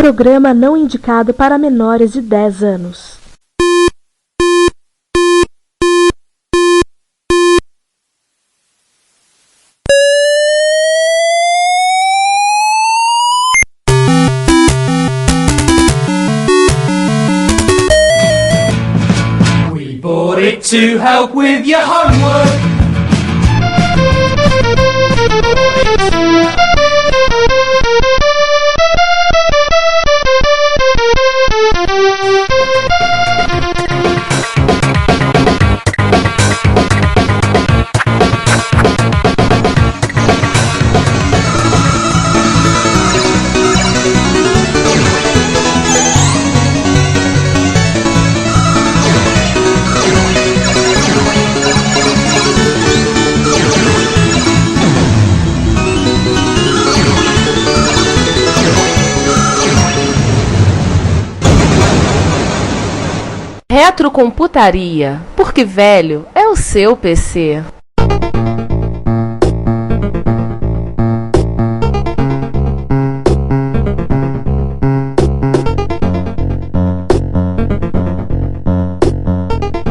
Programa não indicado para menores de 10 anos. We bought it to help with your homework. Retrocomputaria, porque velho é o seu PC.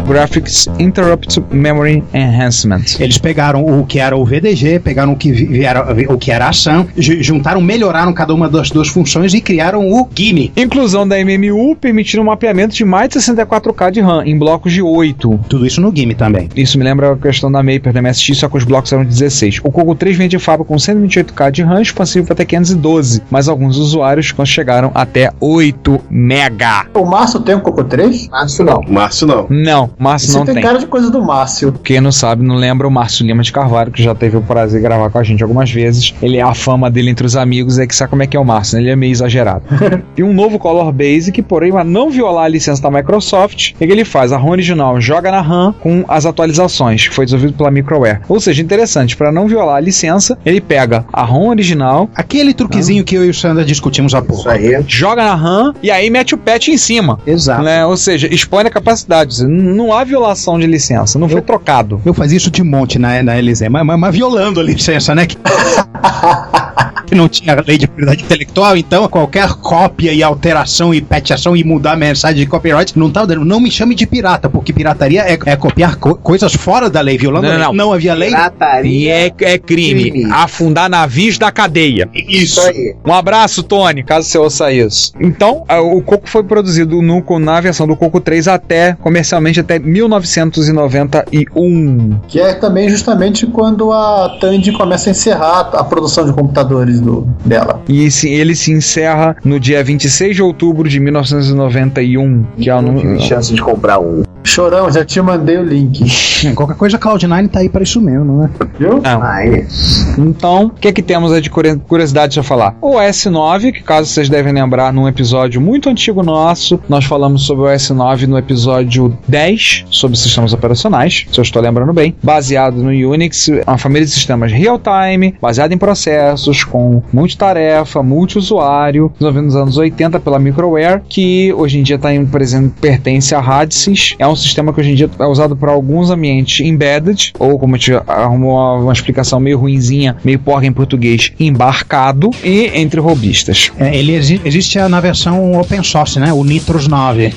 Graphics Interrupt Memory Enhancement. Eles pegaram o que era o VDG, pegaram o que era a SAM, juntaram, melhoraram cada uma das duas funções e criaram o GIME. Inclusão da MMU permitindo um mapeamento de mais de 64K de RAM em blocos de 8. Tudo isso no GIME também. Isso me lembra a questão da Maper da MSX, só que os blocos eram 16. O Coco 3 vem de fábrica com 128K de RAM, expansível para até 512, mas alguns usuários chegaram até 8 MB. O Márcio tem um Coco 3? Márcio não. Márcio não. Não, Márcio não tem. Você tem cara de coisa do Márcio. Quem não sabe, não lembra o Márcio Lima de Carvalho, que já teve o prazer de gravar com a gente algumas vezes. A fama dele entre os amigos é que sabe como é que é o Márcio, né? Ele é meio exagerado. E um novo Color Basic, porém, para não violar a licença da Microsoft, o que ele faz? A RAM original joga na RAM com as atualizações, que foi desenvolvido pela Microware. Ou seja, interessante, para não violar a licença, ele pega a RAM original, aquele truquezinho que eu e o Sandra discutimos há pouco. Isso aí. Joga na RAM e aí mete o patch em cima. Exato. Né? Ou seja, expõe a capacidade. Não há violação de licença, não foi trocado. Eu fazia isso de monte na LZ, mas violando a licença, né? Não tinha lei de propriedade intelectual, então qualquer cópia e alteração e patchação e mudar a mensagem de copyright não me chame de pirata, porque pirataria é copiar coisas fora da lei, violando a lei. Não havia lei. Pirataria é crime. Afundar navios da cadeia. Isso aí. Um abraço, Tony, caso você ouça isso. Então, o Coco foi produzido na versão do Coco 3 comercialmente até 1991. Que é também justamente quando a Tandy começa a encerrar a produção de computadores dela. E ele se encerra no dia 26 de outubro de 1991. Que não tive chance de comprar um. Chorão, já te mandei o link. Qualquer coisa, a Cloud9 tá aí para isso mesmo, né? Viu? Então, o que temos aí de curiosidade a falar? O OS9, que caso vocês devem lembrar, num episódio muito antigo nosso, nós falamos sobre o OS9 no episódio 10, sobre sistemas operacionais, se eu estou lembrando bem, baseado no Unix, uma família de sistemas real-time, baseado em processos, com multitarefa, multiusuário, desenvolvido nos anos 80 pela Microware, que hoje em dia pertence à Radisys. É um sistema que hoje em dia é usado para alguns ambientes embedded, ou como a gente arrumou uma explicação meio ruinzinha, meio porca em português, embarcado, e entre robistas. Ele existe na versão open source, né? O Nitrus 9.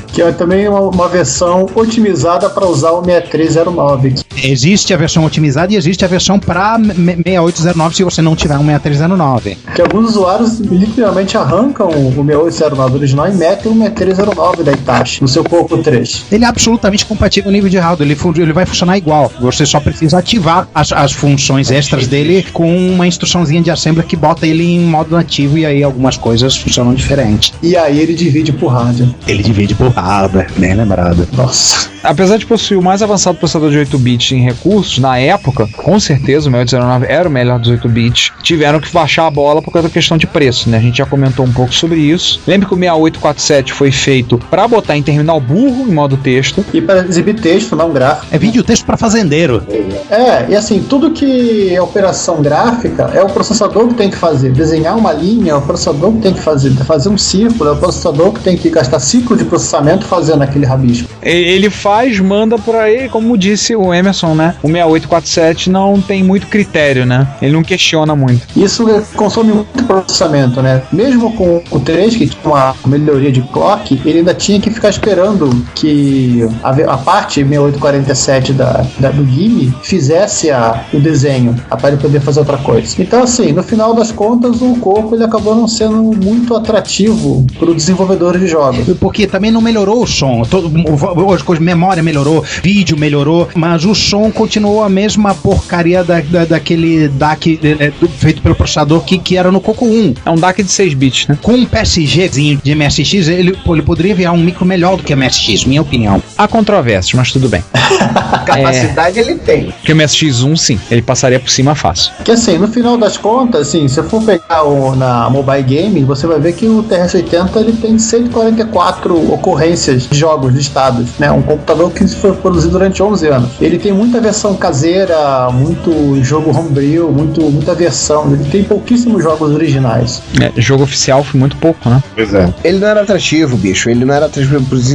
Que é também uma versão otimizada para usar o 6309. Existe a versão otimizada e existe a versão para 6809 se você não tiver um 6309. Que alguns usuários literalmente arrancam o 6809 original e metem o 6309 da Hitachi no seu Coco 3. Ele é absolutamente compatível no nível de hardware, ele vai funcionar igual. Você só precisa ativar as funções extras dele com uma instruçãozinha de assembler que bota ele em modo nativo, e aí algumas coisas funcionam diferente. E aí ele divide por hardware. Ele divide por hardware, bem lembrado. Nossa. Apesar de possuir o mais avançado processador de 8-bits em recursos, na época, com certeza o 6809 era o melhor dos 8-bits, tiveram que baixar a bola por causa da questão de preço, né? A gente já comentou um pouco sobre isso. Lembra que o 6847 foi feito para botar Internet terminal burro em modo texto. E para exibir texto, não gráfico. É vídeo texto para fazendeiro. E assim, tudo que é operação gráfica é o processador que tem que fazer. Desenhar uma linha é o processador que tem que fazer um círculo é o processador que tem que gastar ciclo de processamento fazendo aquele rabisco. Ele faz, manda por aí, como disse o Emerson, né? O 6847 não tem muito critério, né? Ele não questiona muito. Isso consome muito processamento, né? Mesmo com o 3, que tinha uma melhoria de clock, ele ainda tinha que ficar esperando que a parte 6847 do GIME fizesse o desenho para ele poder fazer outra coisa. Então, assim, no final das contas, o Coco ele acabou não sendo muito atrativo para o desenvolvedor de jogos. Porque também não melhorou o som. Hoje a memória melhorou, vídeo melhorou, mas o som continuou a mesma porcaria daquele DAC feito pelo processador que era no Coco 1. É um DAC de 6 bits, né? Com um PSGzinho de MSX, ele poderia virar um micro melhor do que o MSX, minha opinião. Há controvérsias, mas tudo bem. Capacidade ele tem. Porque o MSX1, sim, ele passaria por cima fácil. Que assim, no final das contas, assim, se você for pegar na Mobile Game, você vai ver que o TRS-80 ele tem 144 ocorrências de jogos listados, né? Um computador que foi produzido durante 11 anos. Ele tem muita versão caseira, muito jogo homebrew, muita versão. Ele tem pouquíssimos jogos originais. Jogo oficial foi muito pouco, né? Pois é. Ele não era atrativo, bicho. Ele não era atrativo para os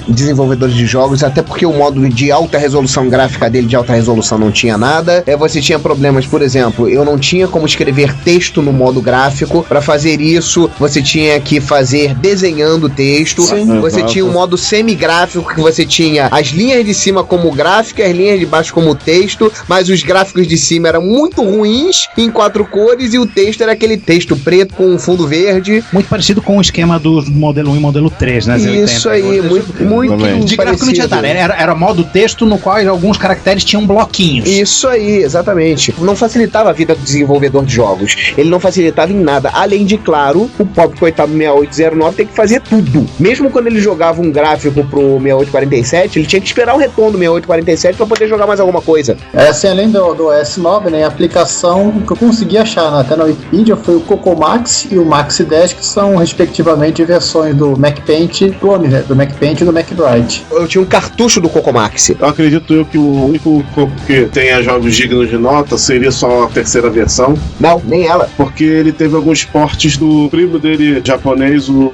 desenvolvedores de jogos, até porque o módulo de alta resolução gráfica dele de alta resolução não tinha nada. Você tinha problemas, por exemplo, eu não tinha como escrever texto no modo gráfico. Para fazer isso, você tinha que fazer desenhando texto. Sim. Você tinha um modo semigráfico que você tinha as linhas de cima como gráfico e as linhas de baixo como texto, mas os gráficos de cima eram muito ruins em 4 cores e o texto era aquele texto preto com um fundo verde. Muito parecido com o esquema do modelo 1 e modelo 3, né? Isso 80, aí, muito de gráfico não tinha nada, era modo texto no qual alguns caracteres tinham bloquinhos. Isso aí, exatamente. Não facilitava a vida do desenvolvedor de jogos. Ele não facilitava em nada. Além de, claro, o pobre coitado 6809 tem que fazer tudo. Mesmo quando ele jogava um gráfico pro 6847, ele tinha que esperar o retorno do 6847 para poder jogar mais alguma coisa. Assim, além do S9, né, a aplicação que eu consegui achar até na Wikipedia foi o Coco Max e o Maxi 10, que são respectivamente versões do Mac Paint, clones, né, do Mac Paint e do Mac Bright. Eu tinha um cartucho do Coco Max. Eu acredito que o único Coco que tenha jogos dignos de nota seria só a terceira versão. Não, nem ela. Porque ele teve alguns portes do primo dele japonês, o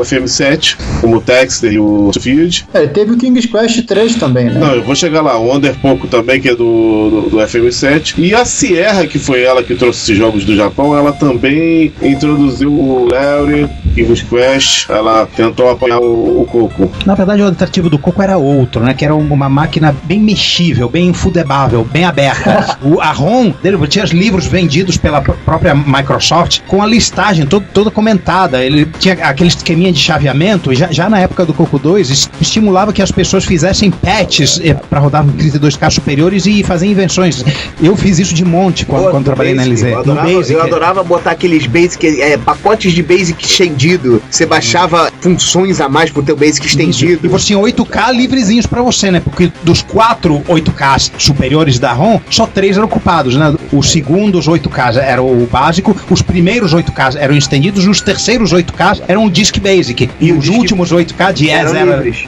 FM7, como o Texter e o Field. Ele teve o King's Quest 3 também, né? Não, eu vou chegar lá. O Wonder Poco também, que é do FM7. E a Sierra, que foi ela que trouxe esses jogos do Japão, ela também introduziu o Larry, King's Quest. Ela tentou apanhar o Coco. Na verdade, o atrativo do Coco era outro, né? Que era uma máquina bem mexível, bem infudebável, bem aberta. A ROM dele tinha os livros vendidos pela própria Microsoft com a listagem toda comentada. Ele tinha aquele esqueminha de chaveamento. Já na época do Coco 2, estimulava que as pessoas fizessem patches para rodar com 32K superiores e fazer invenções. Eu fiz isso de monte quando trabalhei na LZ. Eu adorava botar aqueles Basic, pacotes de Basic estendido. Você baixava funções a mais pro teu Basic estendido. Isso. E você tinha 8K livrezinhos pra você, né? Porque dos 4 8Ks superiores da ROM, só 3 eram ocupados, né? Os segundos 8Ks eram o básico, os primeiros 8Ks eram estendidos, os terceiros 8Ks eram o Disk Basic. E os últimos 8K de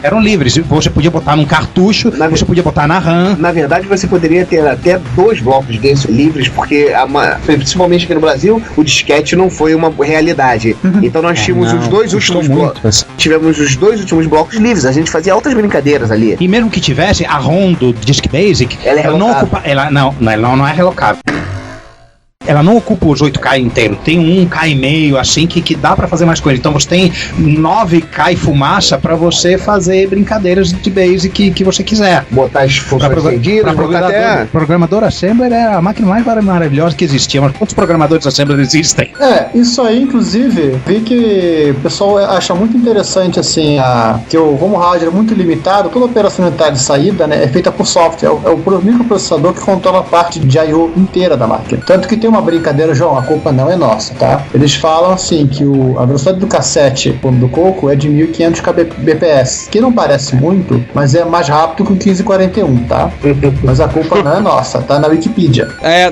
eram livres. Você podia botar num cartucho, você podia botar na RAM. Na verdade, você poderia ter até 2 blocos desses livres, porque principalmente aqui no Brasil, o disquete não foi uma realidade. Então nós tínhamos os dois últimos blocos. Tivemos os 2 últimos blocos livres. A gente fazia altas brincadeiras ali. E mesmo que tivesse a ROM do Disk Basic, ela não ocupa. Ela não é relocável. Ela não ocupa os 8K inteiro, tem 1K e meio, assim, que dá pra fazer mais coisa. Então você tem 9K e fumaça pra você fazer brincadeiras de Basic que você quiser. Botar as funções estendidas, programador Assembler é a máquina mais maravilhosa que existia. Mas quantos programadores Assembler existem? Isso aí, inclusive, vi que o pessoal acha muito interessante, assim, que o home hardware é muito limitado, toda a operacionalidade de saída, né, é feita por software. É o microprocessador que controla a parte de I/O inteira da máquina. Tanto que tem uma brincadeira, João, a culpa não é nossa, tá? Eles falam assim que a velocidade do cassete do Coco é de 1500 kbps, que não parece muito, mas é mais rápido que o 1541, tá? Mas a culpa não é nossa, tá na Wikipedia.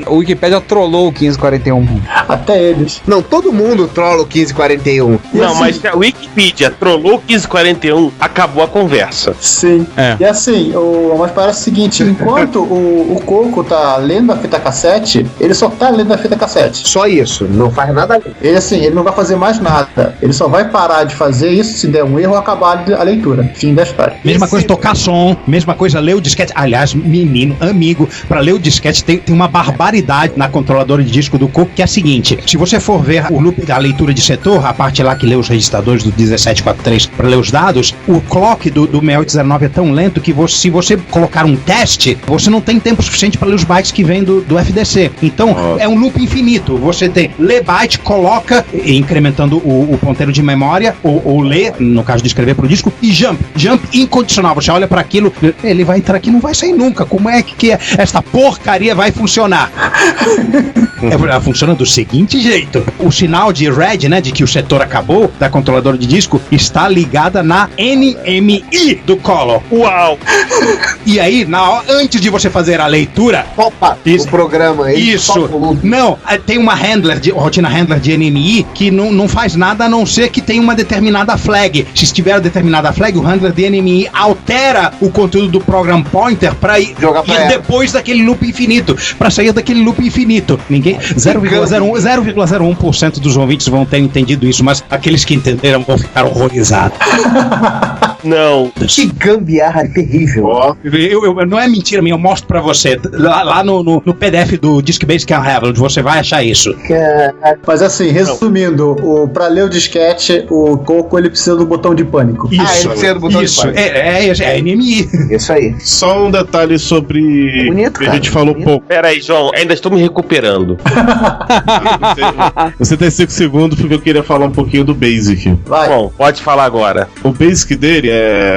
O Wikipedia trollou o 1541. Até eles. Não, todo mundo trola o 1541. Não, assim, mas a Wikipedia trollou o 1541, acabou a conversa. Sim. É. E assim, mas parece o seguinte, enquanto o Coco tá lendo a fita cassete, ele só tá lendo a fita cassete. Só isso, não faz nada além. Ele não vai fazer mais nada. Ele só vai parar de fazer isso se der um erro ou acabar a leitura. Fim da história. Mesma coisa tocar som, mesma coisa ler o disquete. Aliás, menino, amigo, pra ler o disquete tem uma barbaridade na controladora de disco do Coco, que é a seguinte: se você for ver o loop da leitura de setor, a parte lá que lê os registradores do 1743 para ler os dados, o clock do 6809 é tão lento que se você colocar um teste, você não tem tempo suficiente para ler os bytes que vem do FDC. Então, é um loop infinito. Você tem lê byte, coloca, incrementando o ponteiro de memória, ou lê, no caso de escrever pro disco, e jump incondicional. Você olha para aquilo, ele vai entrar aqui, não vai sair nunca. Como é que esta porcaria vai funcionar? Ela funciona do seguinte jeito: o sinal de red, né, de que o setor acabou, da controladora de disco, está ligada na NMI do Color. Uau! E aí, antes de você fazer a leitura, o programa aí. Isso. Não, tem uma rotina handler de NMI que não faz nada a não ser que tem uma determinada flag. Se estiver determinada flag, o handler de NMI altera o conteúdo do program pointer para ir depois daquele loop infinito, para sair daquele loop infinito. 0,01% dos ouvintes vão ter entendido isso, mas aqueles que entenderam vão ficar horrorizados. Não. Que gambiarra terrível. Não é mentira minha, eu mostro pra você. Lá no PDF do Disk Basic Unraveled, você vai achar isso. Mas assim, resumindo, pra ler o disquete, o Coco ele precisa do botão de pânico. Isso, ele precisa do botão de pânico. É NMI. Isso aí. Só um detalhe sobre. Bonito, que a gente falou pouco. Pera aí, João, ainda estou me recuperando. Você tem 5 segundos porque eu queria falar um pouquinho do Basic. Vai. Bom, pode falar agora. O Basic dele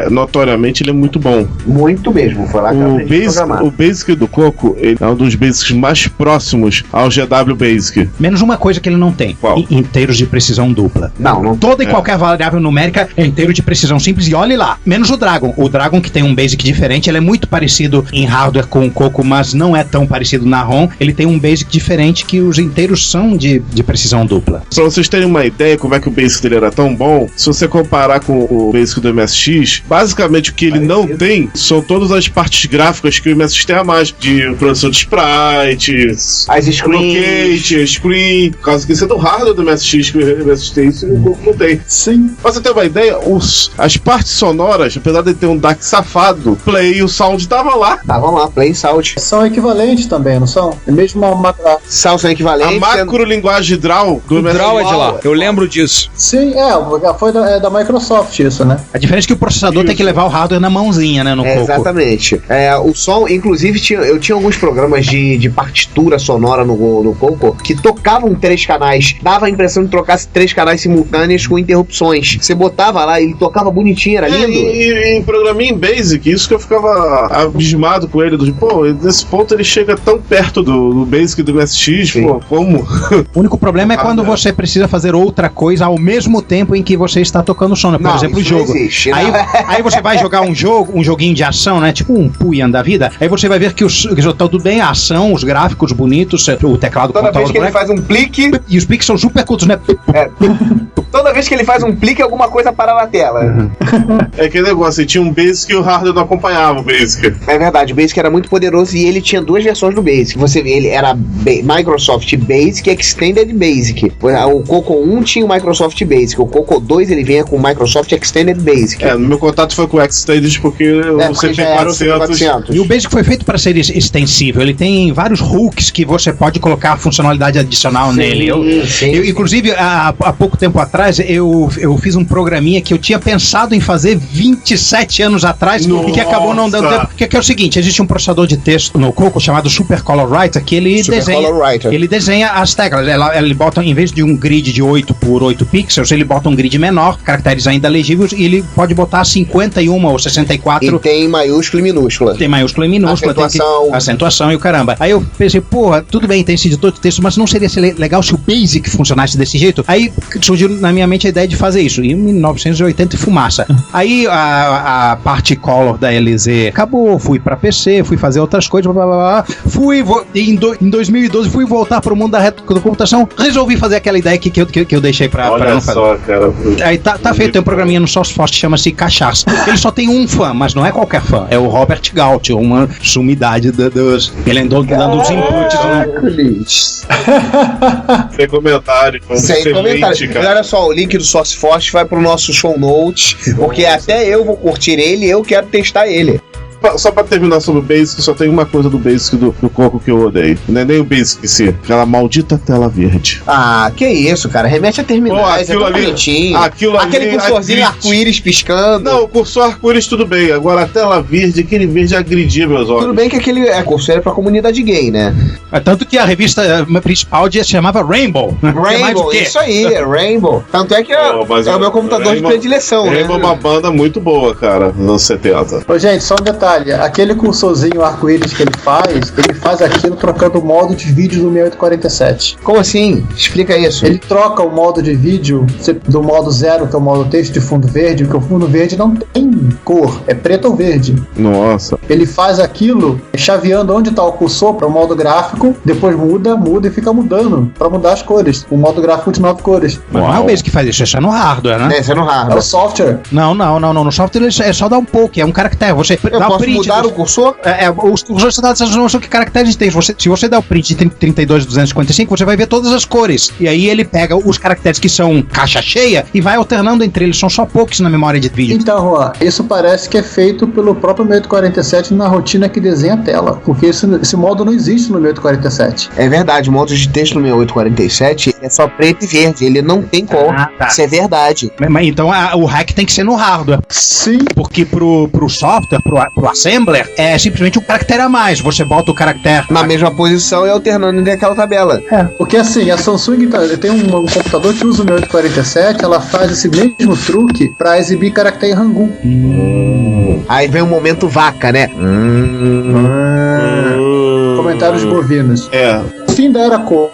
notoriamente, ele é muito bom. Muito mesmo, foi lá que eu aprendi a programar. O Basic do Coco, ele é um dos Basics mais próximos ao GW Basic. Menos uma coisa que ele não tem: inteiros de precisão dupla. Não. Toda e qualquer variável numérica é inteiro de precisão simples, e olhe lá. Menos o Dragon. O Dragon, que tem um Basic diferente, ele é muito parecido em hardware com o Coco, mas não é tão parecido na ROM. Ele tem um Basic diferente que os inteiros são de precisão dupla. Pra vocês terem uma ideia como é que o Basic dele era tão bom, se você comparar com o Basic do MSX, basicamente o que ele não tem são todas as partes gráficas que o MSX tem a mais, de produção de sprites, as screens, screen, por causa que isso é do hardware do MSX, que o MSX tem isso e o Coco não tem. Sim. Pra você ter uma ideia, as partes sonoras, apesar de ter um DAC safado, play e o sound estavam lá. Estavam lá, play e sound. São equivalentes também, não são? É mesmo uma são equivalentes. A macrolinguagem DRAW do MSX. DRAW é de lá, eu lembro disso. Sim, foi da Microsoft isso, né? A diferença é que o processador tem que levar o hardware na mãozinha, né, no Coco. Exatamente. O som, inclusive, eu tinha alguns programas de partitura sonora no Coco que tocavam 3 canais. Dava a impressão de trocasse 3 canais simultâneos com interrupções. Você botava lá, ele tocava bonitinho, era lindo. E em programinha em Basic, isso que eu ficava abismado com ele, nesse ponto ele chega tão perto do Basic do MSX, como? O único problema é quando você precisa fazer outra coisa ao mesmo tempo em que você está tocando som, né? Por exemplo, o jogo. Existe, aí você vai jogar um joguinho de ação, né? Tipo um Puyan da vida. Aí você vai ver que tá tudo bem, a ação, os gráficos bonitos, o teclado. Toda vez que ele faz um plique. E os pliques são super curtos, né? Toda vez que ele faz um plique, alguma coisa para na tela. É aquele negócio, tinha um Basic e o hardware não acompanhava o Basic. É verdade, o Basic era muito poderoso e ele tinha 2 versões do Basic. Você vê, ele era Microsoft Basic e Extended Basic. O Coco 1 tinha o Microsoft Basic, o Coco 2 ele vinha com o Microsoft Extended Basic. No meu contato foi com o Extended porque o CP400. E o Basic foi feito para ser extensível. Ele tem vários hooks que você pode colocar funcionalidade adicional nele. Inclusive, há pouco tempo atrás, atrás, eu fiz um programinha que eu tinha pensado em fazer 27 anos atrás e que acabou não dando tempo. Que é o seguinte, existe um processador de texto no Coco chamado Super Color Writer que ele desenha as teclas. Ele bota, em vez de um grid de 8 por 8 pixels, ele bota um grid menor, caracteres ainda legíveis, e ele pode botar 51 ou 64. E tem maiúscula e minúscula. Tem maiúscula e minúscula. Acentuação e o caramba. Aí eu pensei, porra, tudo bem, tem esse editor de texto, mas não seria legal se o Basic funcionasse desse jeito? Aí surgiu na minha mente a ideia de fazer isso. Em 1980 e fumaça. Aí a parte Color da LZ acabou, fui pra PC, fui fazer outras coisas, blá, blá, blá. Em 2012 fui voltar pro mundo da computação, resolvi fazer aquela ideia que eu deixei pra não fazer. Olha só, cara. Aí tá feito, tem um programinha no SourceForge que chama-se Cachaça. Ele só tem um fã, mas não é qualquer fã. É o Robert Gaut, uma sumidade dos... Ele andou dando os inputs, né? Sem comentário. Sem comentário. Cara. Olha só, o link do SourceForge vai pro nosso show notes, porque até eu vou curtir ele e eu quero testar ele. Só pra terminar sobre o Basic, só tem uma coisa do Basic do Coco que eu odeio. Não é nem o Basic em si, aquela maldita tela verde. Ah, que isso, cara. Remete a terminais, é tão bonitinho. Aquele cursorzinho arco-íris piscando. Não, o cursor arco-íris tudo bem. Agora a tela verde, aquele verde agredia meus olhos. Tudo bem que aquele cursor é pra comunidade gay, né? Tanto que a revista principal se chamava Rainbow. Rainbow, isso aí, Rainbow. Tanto é que é o meu computador de predileção, né? Rainbow é uma banda muito boa, cara, nos anos 70. Ô, gente, só um detalhe. Aquele cursorzinho arco-íris que ele faz aquilo trocando o modo de vídeo do 6847. Como assim? Explica isso. Ele troca o modo de vídeo do modo 0, que é o modo texto, de fundo verde, porque o fundo verde não tem cor, é preto ou verde. Nossa. Ele faz aquilo chaveando onde está o cursor para o modo gráfico, depois muda e fica mudando para mudar as cores. O modo gráfico de 9 cores. Mas não é o Basic que faz isso, é no hardware, né? É no hardware. É o software. Não. No software é só dar um pouco, é um caractere. Você dá posso mudar o cursor? Os cursores não são que caracteres tem. Se você der o print de 32.255, você vai ver todas as cores. E aí ele pega os caracteres que são caixa cheia e vai alternando entre eles. São só poucos na memória de vídeo. Então, Juan, isso parece que é feito pelo próprio 6847 na rotina que desenha a tela. Porque esse modo não existe no 6847. É verdade, o modo de texto no 6847 é só preto e verde. Ele não tem cor. Tá. Isso é verdade. Mas então o hack tem que ser no hardware. Sim. Porque pro software, pro assembler, é simplesmente um caractere a mais. Você bota o caractere na mesma posição e alternando entre aquela tabela. Porque assim, a Samsung tem um computador que usa o 6847, ela faz esse mesmo truque pra exibir caractere em Hangul. Aí vem o momento vaca, né? Comentários bovinos. Fim da era Coco,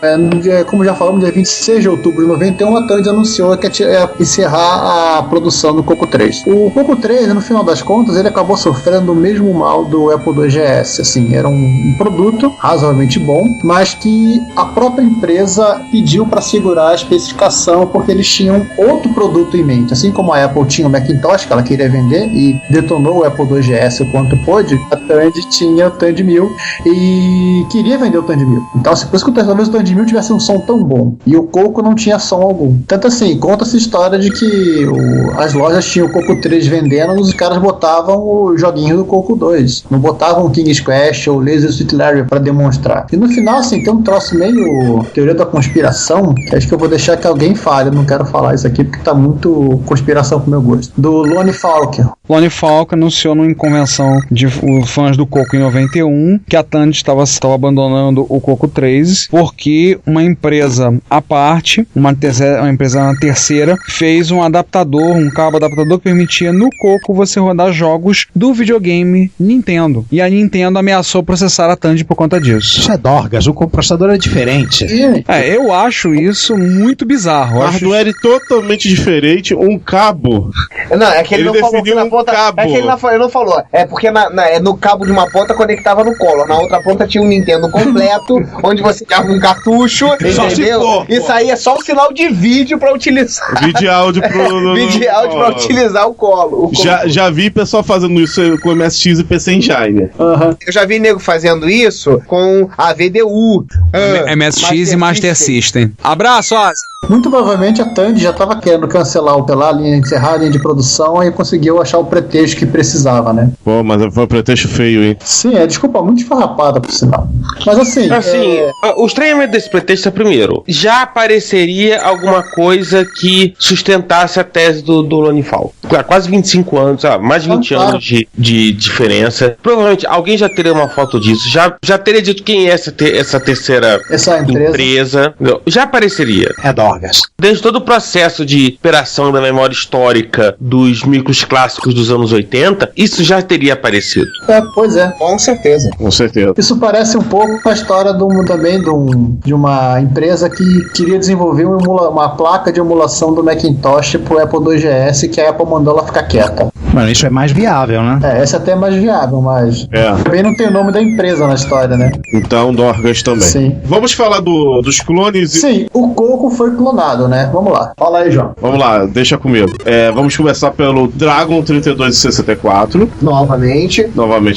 como já falamos, dia 26 de outubro de 91, a Tandy anunciou que ia encerrar a produção do Coco 3. O Coco 3, no final das contas, ele acabou sofrendo o mesmo mal do Apple II GS. Assim, era um produto razoavelmente bom, mas que a própria empresa pediu para segurar a especificação porque eles tinham outro produto em mente. Assim como a Apple tinha o Macintosh que ela queria vender e detonou o Apple II GS o quanto pôde, a Tandy tinha o Tandy 1000 e queria vender o Tandy 1000. Então, por isso que talvez o Tandy 1000 tivesse um som tão bom. E o Coco não tinha som algum. Tanto assim, conta-se a história de que as lojas tinham o Coco 3 vendendo e os caras botavam o joguinho do Coco 2. Não botavam o King's Quest ou Laser Suit Larry pra demonstrar. E no final, assim, tem um troço meio teoria da conspiração, que acho que eu vou deixar que alguém fale. Eu não quero falar isso aqui porque tá muito conspiração pro meu gosto. Do Lonnie Falker. Lonnie Falker anunciou numa convenção de fãs do Coco em 91 que a Tandy estava abandonando o Coco 3 porque uma empresa à parte, uma empresa terceira, fez um adaptador, um cabo adaptador que permitia no Coco você rodar jogos do videogame Nintendo. E a Nintendo ameaçou processar a Tandy por conta disso. Isso é dorgas, o processador é diferente. Eu acho isso muito bizarro. Hardware totalmente diferente, um cabo. Não, é que ele não falou que na ponta. Cabo. É que ele não falou. É porque no cabo de uma ponta conectava no Color. Na outra ponta tinha um Nintendo completo, onde você dava um cartucho, entendeu? E saía só o sinal de vídeo pra utilizar. Vídeo áudio pra utilizar o Color. Já vi pessoal fazendo isso com MSX e PC Engine. Eu já vi nego fazendo isso com a VDU. MSX e Master System. Abraço, Ozzy! Muito provavelmente a Tandy já estava querendo cancelar encerrar a linha de produção e conseguiu achar o pretexto que precisava, né? Pô, mas foi um pretexto feio, hein? Sim, desculpa, muito esfarrapada, por sinal. Mas assim... O estranhamento desse pretexto é, primeiro, já apareceria alguma coisa que sustentasse a tese do Lonefall. Quase 25 anos, mais de 20 anos de diferença. Provavelmente alguém já teria uma foto disso, já teria dito quem é essa terceira empresa. Já apareceria. É Dorgas. Desde todo o processo de recuperação da memória histórica dos micros clássicos dos anos 80, isso já teria aparecido. Pois é. Com certeza. Com certeza. Isso parece um pouco com a história de uma empresa que queria desenvolver uma placa de emulação do Macintosh pro Apple IIgs, que a Apple mandou ela ficar quieta. Mano, isso é mais viável, né? Essa até é mais viável, mas também não tem o nome da empresa na história, né? Então, Dorgas também. Sim. Vamos falar dos clones. Sim, o Coco foi clonado, né? Vamos lá. Fala aí, João. Vamos lá, deixa comigo. Vamos começar pelo Dragon 3264. Novamente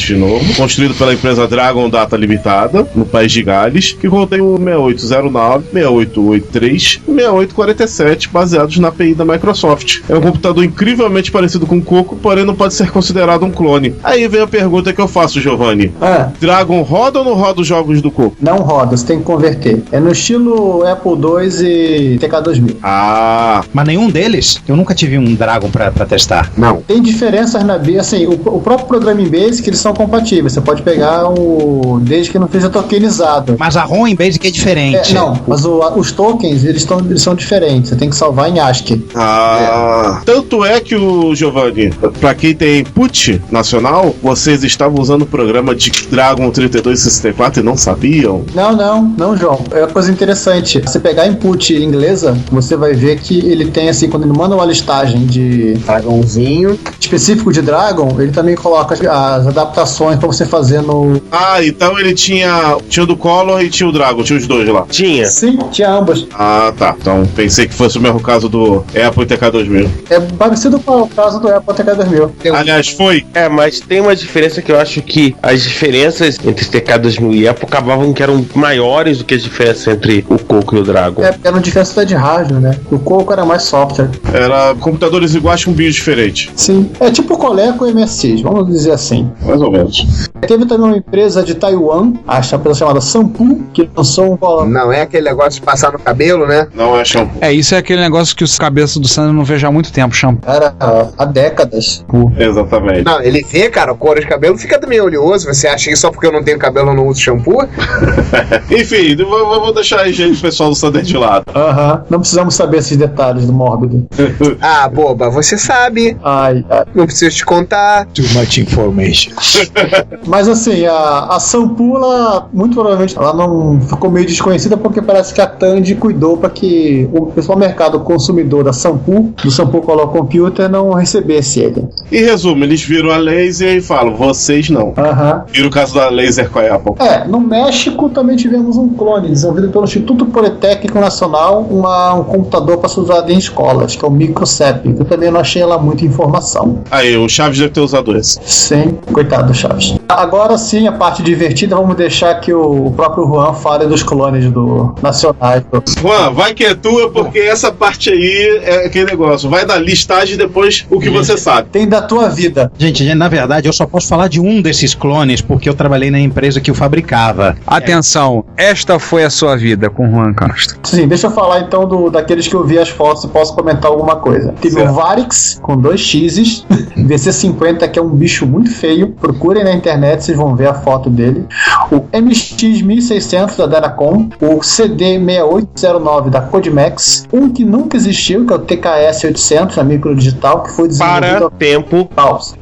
de novo. Construído pela empresa Dragon Data Limitada, no país de Gales, que contém o 6809, 6883 e 6847, baseados na API da Microsoft. É um computador incrivelmente parecido com o Coco, porém não pode ser considerado um clone. Aí vem a pergunta que eu faço, Giovanni. Dragon roda ou não roda os jogos do Coco? Não roda, você tem que converter. É no estilo Apple II e TK2000. Mas nenhum deles? Eu nunca tive um Dragon pra testar. Não. Tem diferenças na BIOS, assim, o próprio programa em Basic, eles são compatíveis. Você pode pegar desde que não seja tokenizado. Mas a ROM em Basic é diferente. Mas os tokens, eles são diferentes. Você tem que salvar em ASCII. Tanto é que o Giovanni, pra quem tem input nacional, vocês estavam usando o programa de Dragon 3264 e não sabiam? Não, João. É uma coisa interessante. Se pegar input inglesa, você vai ver que ele tem, assim, quando ele manda uma listagem de Dragonzinho específico de Dragon, ele também coloca as adaptações pra você fazer no... Então ele tinha o do Color e tinha o Dragon, tinha os dois lá. Tinha. Sim, tinha ambas. Tá. Então pensei que fosse o mesmo caso do Apple TK2000. É parecido com o caso do Apple TK2000. Aliás, foi. Mas tem uma diferença que eu acho que as diferenças entre TK2000 e Apple acabavam que eram maiores do que as diferenças entre o Coco e o Dragon. Era uma diferença de hardware, né? O Coco era mais software. Era computadores iguais com BIOS diferentes. Sim. É tipo o Coleco e MSX, vamos dizer assim. Mais ou menos. Teve também uma empresa de Taiwan, a empresa chamada Shampoo, que lançou um... Não é aquele negócio de passar no cabelo, né? Não é shampoo. Isso é aquele negócio que os cabeças do Sandro não vejo há muito tempo, shampoo. Era há décadas. Exatamente. Não, ele vê, cara, o couro de cabelo fica meio oleoso. Você acha que só porque eu não tenho cabelo eu não uso shampoo? Enfim, vou deixar aí, gente, o pessoal do Sander de lado. Não precisamos saber esses detalhes do mórbido. Boba, você sabe. Não preciso te contar. Too much information. Mas assim, a Shampoo, muito provavelmente, ela não ficou meio desconhecida porque parece que a Tandy cuidou para que o pessoal mercado consumidor do Shampoo Color Computer não recebesse ele. Em resumo, eles viram a laser e falam, vocês não. Viram o caso da laser com a Apple. No México também tivemos um clone desenvolvido pelo Instituto Politécnico Nacional, um computador para ser usado em escolas, que é o MicroCep, que eu também não achei lá muita informação. Aí, o Chaves deve ter usado esse. Sim, coitado do Chaves. Agora sim, a parte divertida, vamos deixar que o próprio Juan fale dos clones nacionais. Juan, vai que é tua, porque essa parte aí é aquele negócio. Vai na listagem depois o que você sabe. Tem da tua vida. Gente, na verdade, eu só posso falar de um desses clones, porque eu trabalhei na empresa que o fabricava. Atenção, esta foi a sua vida com Juan Castro. Sim, deixa eu falar então daqueles que eu vi as fotos e posso comentar alguma coisa. Teve o Varix, com 2 X's, VC50, que é um bicho muito feio. Procurem na internet, vocês vão ver a foto dele. O MX1600 da Dynacom, o CD6809 da Codimax, um que nunca existiu, que é o TKS800, a microdigital, que foi desenvolvido...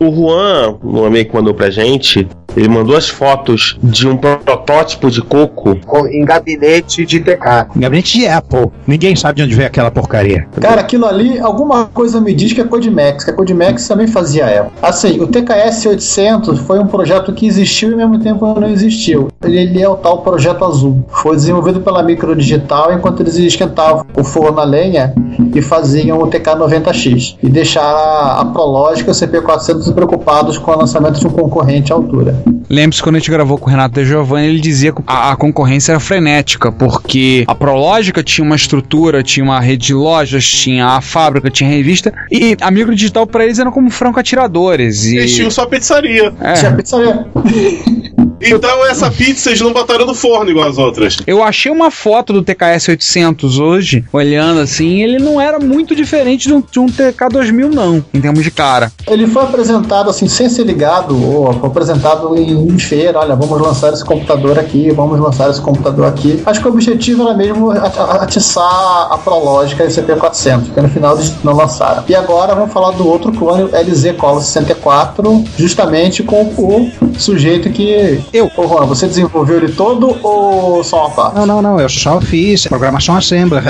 O Juan, um amigo que mandou pra gente, ele mandou as fotos de um protótipo de Coco em gabinete de TK. Em gabinete de Apple. Ninguém sabe de onde veio aquela porcaria. Cara, aquilo ali, alguma coisa me diz que é Codimax, que a Codimax também fazia Apple. Assim, o TKS800 foi um projeto que existiu e ao mesmo tempo não existiu. Ele é o tal projeto azul. Foi desenvolvido pela Microdigital enquanto eles esquentavam o forno a lenha, e faziam o TK-90X. E deixar a Prologic e o CP400 preocupados com o lançamento de um concorrente à altura. Lembre-se, quando a gente gravou com o Renato De Giovanni, ele dizia que a concorrência era frenética, porque a Prologica tinha uma estrutura, tinha uma rede de lojas, tinha a fábrica, tinha a revista, e a Microdigital pra eles eram como franco-atiradores. Eles tinham só pizzaria. Tinha pizzaria. Então essa pizza eles não botaram no forno igual as outras. Eu achei uma foto do TKS 800 hoje, olhando assim, ele não era muito diferente de um TK 2000 não, em termos de cara. Ele foi apresentado assim, sem ser ligado, ou foi apresentado em feira, olha, vamos lançar esse computador aqui, vamos lançar esse computador aqui. Acho que o objetivo era mesmo atiçar a Prologica e o CP400, que no final eles não lançaram. E agora vamos falar do outro clone, LZ Color 64, justamente com o sujeito que... Ô Juan, você desenvolveu ele todo ou só uma parte? Não, eu só fiz programação assembler,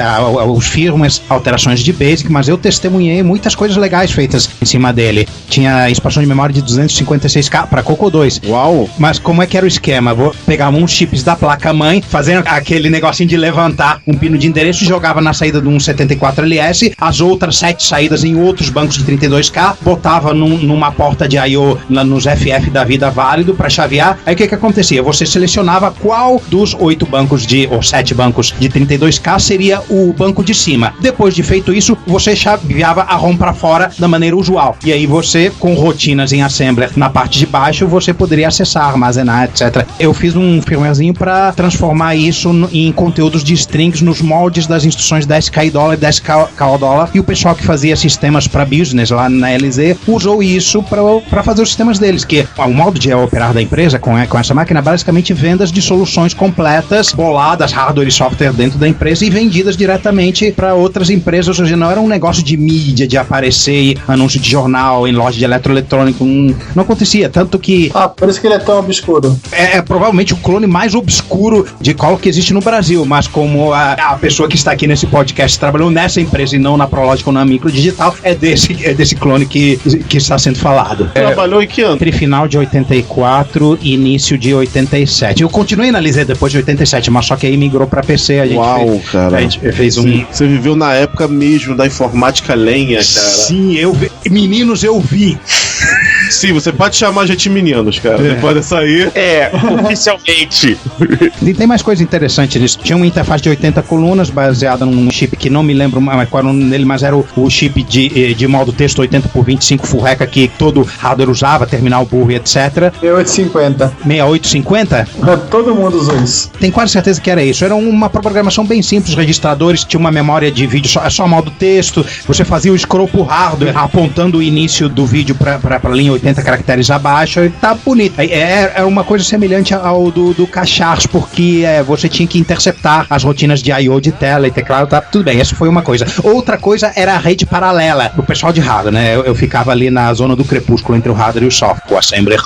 os firmwares, alterações de BASIC, mas eu testemunhei muitas coisas legais feitas em cima dele. Tinha expansão de memória de 256K para Coco 2. Uau! Mas como é que era o esquema? Vou pegar uns chips da placa-mãe, fazendo aquele negocinho de levantar um pino de endereço, jogava na saída de um 74LS, as outras 7 saídas em outros bancos de 32K, botava numa porta de I/O nos FF da vida válido para chavear. Aí o que acontecia? Você selecionava qual dos 8 bancos ou 7 bancos de 32K seria o banco de cima. Depois de feito isso, você chaveava a ROM para fora da maneira usual. E aí você, com rotinas em assembler na parte de baixo, você poderia acessar, armazenar, etc. Eu fiz um firmwarezinho para transformar isso em conteúdos de strings nos moldes das instruções 10k dólar e 10k dólar. E o pessoal que fazia sistemas para business lá na LZ usou isso para fazer os sistemas deles, que o modo de operar da empresa com essa máquina, basicamente vendas de soluções completas, boladas, hardware e software dentro da empresa e vendidas diretamente para outras empresas. Ou seja, não era um negócio de mídia, de aparecer anúncio de jornal em loja de eletroeletrônico, não acontecia, tanto que... por isso que ele é tão obscuro. É provavelmente o clone mais obscuro de Color que existe no Brasil, mas como a pessoa que está aqui nesse podcast trabalhou nessa empresa e não na Prologic ou na Microdigital, é desse clone que está sendo falado. Trabalhou em que ano? Entre final de 84 e início de 87. Eu continuei na LZ depois de 87, mas só que aí migrou pra PC. A gente fez um... Você viveu na época mesmo da informática lenha, cara. Sim, meninos, eu vi. Sim, você pode chamar a gente meninos, cara. Depois de sair. Oficialmente. Tem mais coisa interessante nisso. Tinha uma interface de 80 colunas baseada num chip que não me lembro mais qual era o nome dele, mas era o chip de modo texto 80x25 full rec que todo hardware usava, terminal burro e etc. 6850. 6850? Todo mundo usou isso. Tenho quase certeza que era isso. Era uma programação bem simples, registradores, tinha uma memória de vídeo só modo texto, você fazia o scroll por hardware, apontando o início do vídeo pra linha 80 caracteres abaixo, e tá bonito. Era uma coisa semelhante ao do Cachars, porque você tinha que interceptar as rotinas de I/O de tela e teclado, tá tudo bem, essa foi uma coisa. Outra coisa era a rede paralela, o pessoal de hardware, né? Eu ficava ali na zona do crepúsculo entre o hardware e o software, o assembler,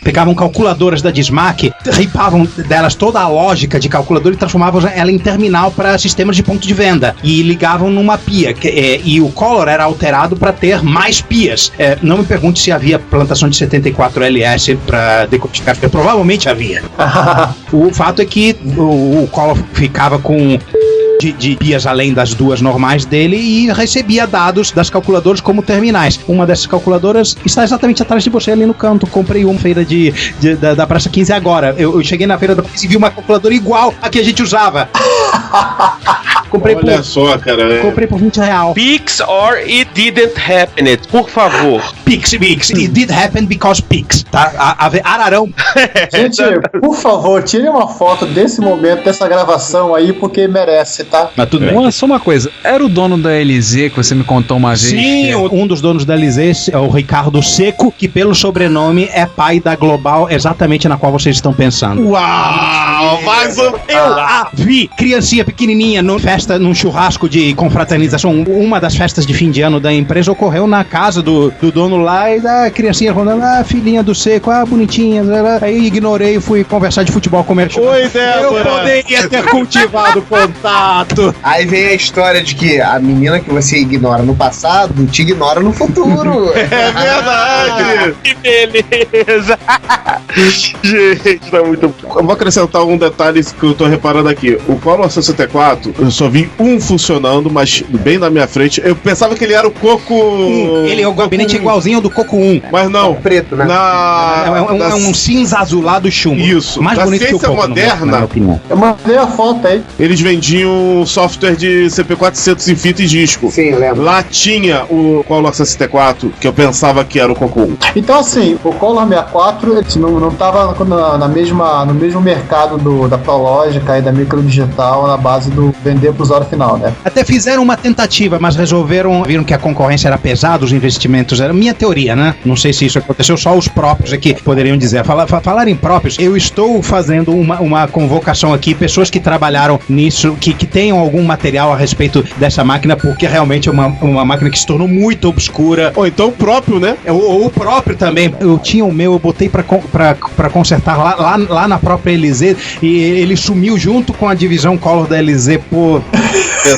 pegavam calculadoras da Dismac, ripavam delas toda a lógica de calculadora e transformavam ela em terminal para sistemas de ponto de venda e ligavam numa pia, e o Color era alterado para ter mais pias. Não me pergunte se havia plantação de 74LS para decodificar, porque provavelmente havia. O fato é que o Color ficava com de pias além das duas normais dele e recebia dados das calculadoras como terminais. Uma dessas calculadoras está exatamente atrás de você ali no canto. Comprei uma feira da Praça 15 agora. Eu cheguei na feira da 15 e vi uma calculadora igual a que a gente usava. Olha só, cara. Comprei por R$20. Pix or it didn't happen it, por favor. Pix. It did happen because Pix. Tá? Ararão. Gente, por favor, tire uma foto desse momento, dessa gravação aí, porque merece, tá? Mas tudo bem. Olha só uma coisa, era o dono da LZ que você me contou uma vez? Sim, um dos donos da LZ é o Ricardo Seco, que pelo sobrenome é pai da Global, exatamente na qual vocês estão pensando. Uau! Mais um... Eu vi criancinha pequenininha num churrasco de confraternização. Uma das festas de fim de ano da empresa ocorreu na casa do dono lá, e a criancinha rondando, filhinha do Seco, bonitinha. Aí ignorei e fui conversar de futebol comercial. Oi, Débora! Eu poderia ter cultivado contato. Aí vem a história de que a menina que você ignora no passado te ignora no futuro. É verdade! Que beleza! Gente, tá muito... Eu vou acrescentar um detalhe que eu tô reparando aqui. O Commodore 64, eu só vi um funcionando, mas bem na minha frente. Eu pensava que ele era o Coco... Ele, o gabinete é igualzinho ao do Coco 1. Mas não. Preto, né? É um cinza azulado chumbo. Isso. Mais da bonito que o ciência Coco, moderna, na minha opinião. Eu mandei a foto aí. eles vendiam software de CP400 em fita e disco. Sim, eu lembro. Lá tinha o Commodore 64, que eu pensava que era o Coco 1. Então, assim, o Commodore 64 ele não tava no mesmo mercado da Prológica e da Microdigital na base do vender pro usuário final, né? Até fizeram uma tentativa, mas viram que a concorrência era pesada, os investimentos, era minha teoria, né? Não sei se isso aconteceu, só os próprios aqui poderiam dizer. Falar em próprios, eu estou fazendo uma convocação aqui, pessoas que trabalharam nisso, que tenham algum material a respeito dessa máquina, porque realmente é uma máquina que se tornou muito obscura. Ou então o próprio, né? Ou o próprio também. Eu tinha o meu, eu botei pra consertar lá na própria LZ, e ele sumiu junto com a divisão Color da LZ, pô.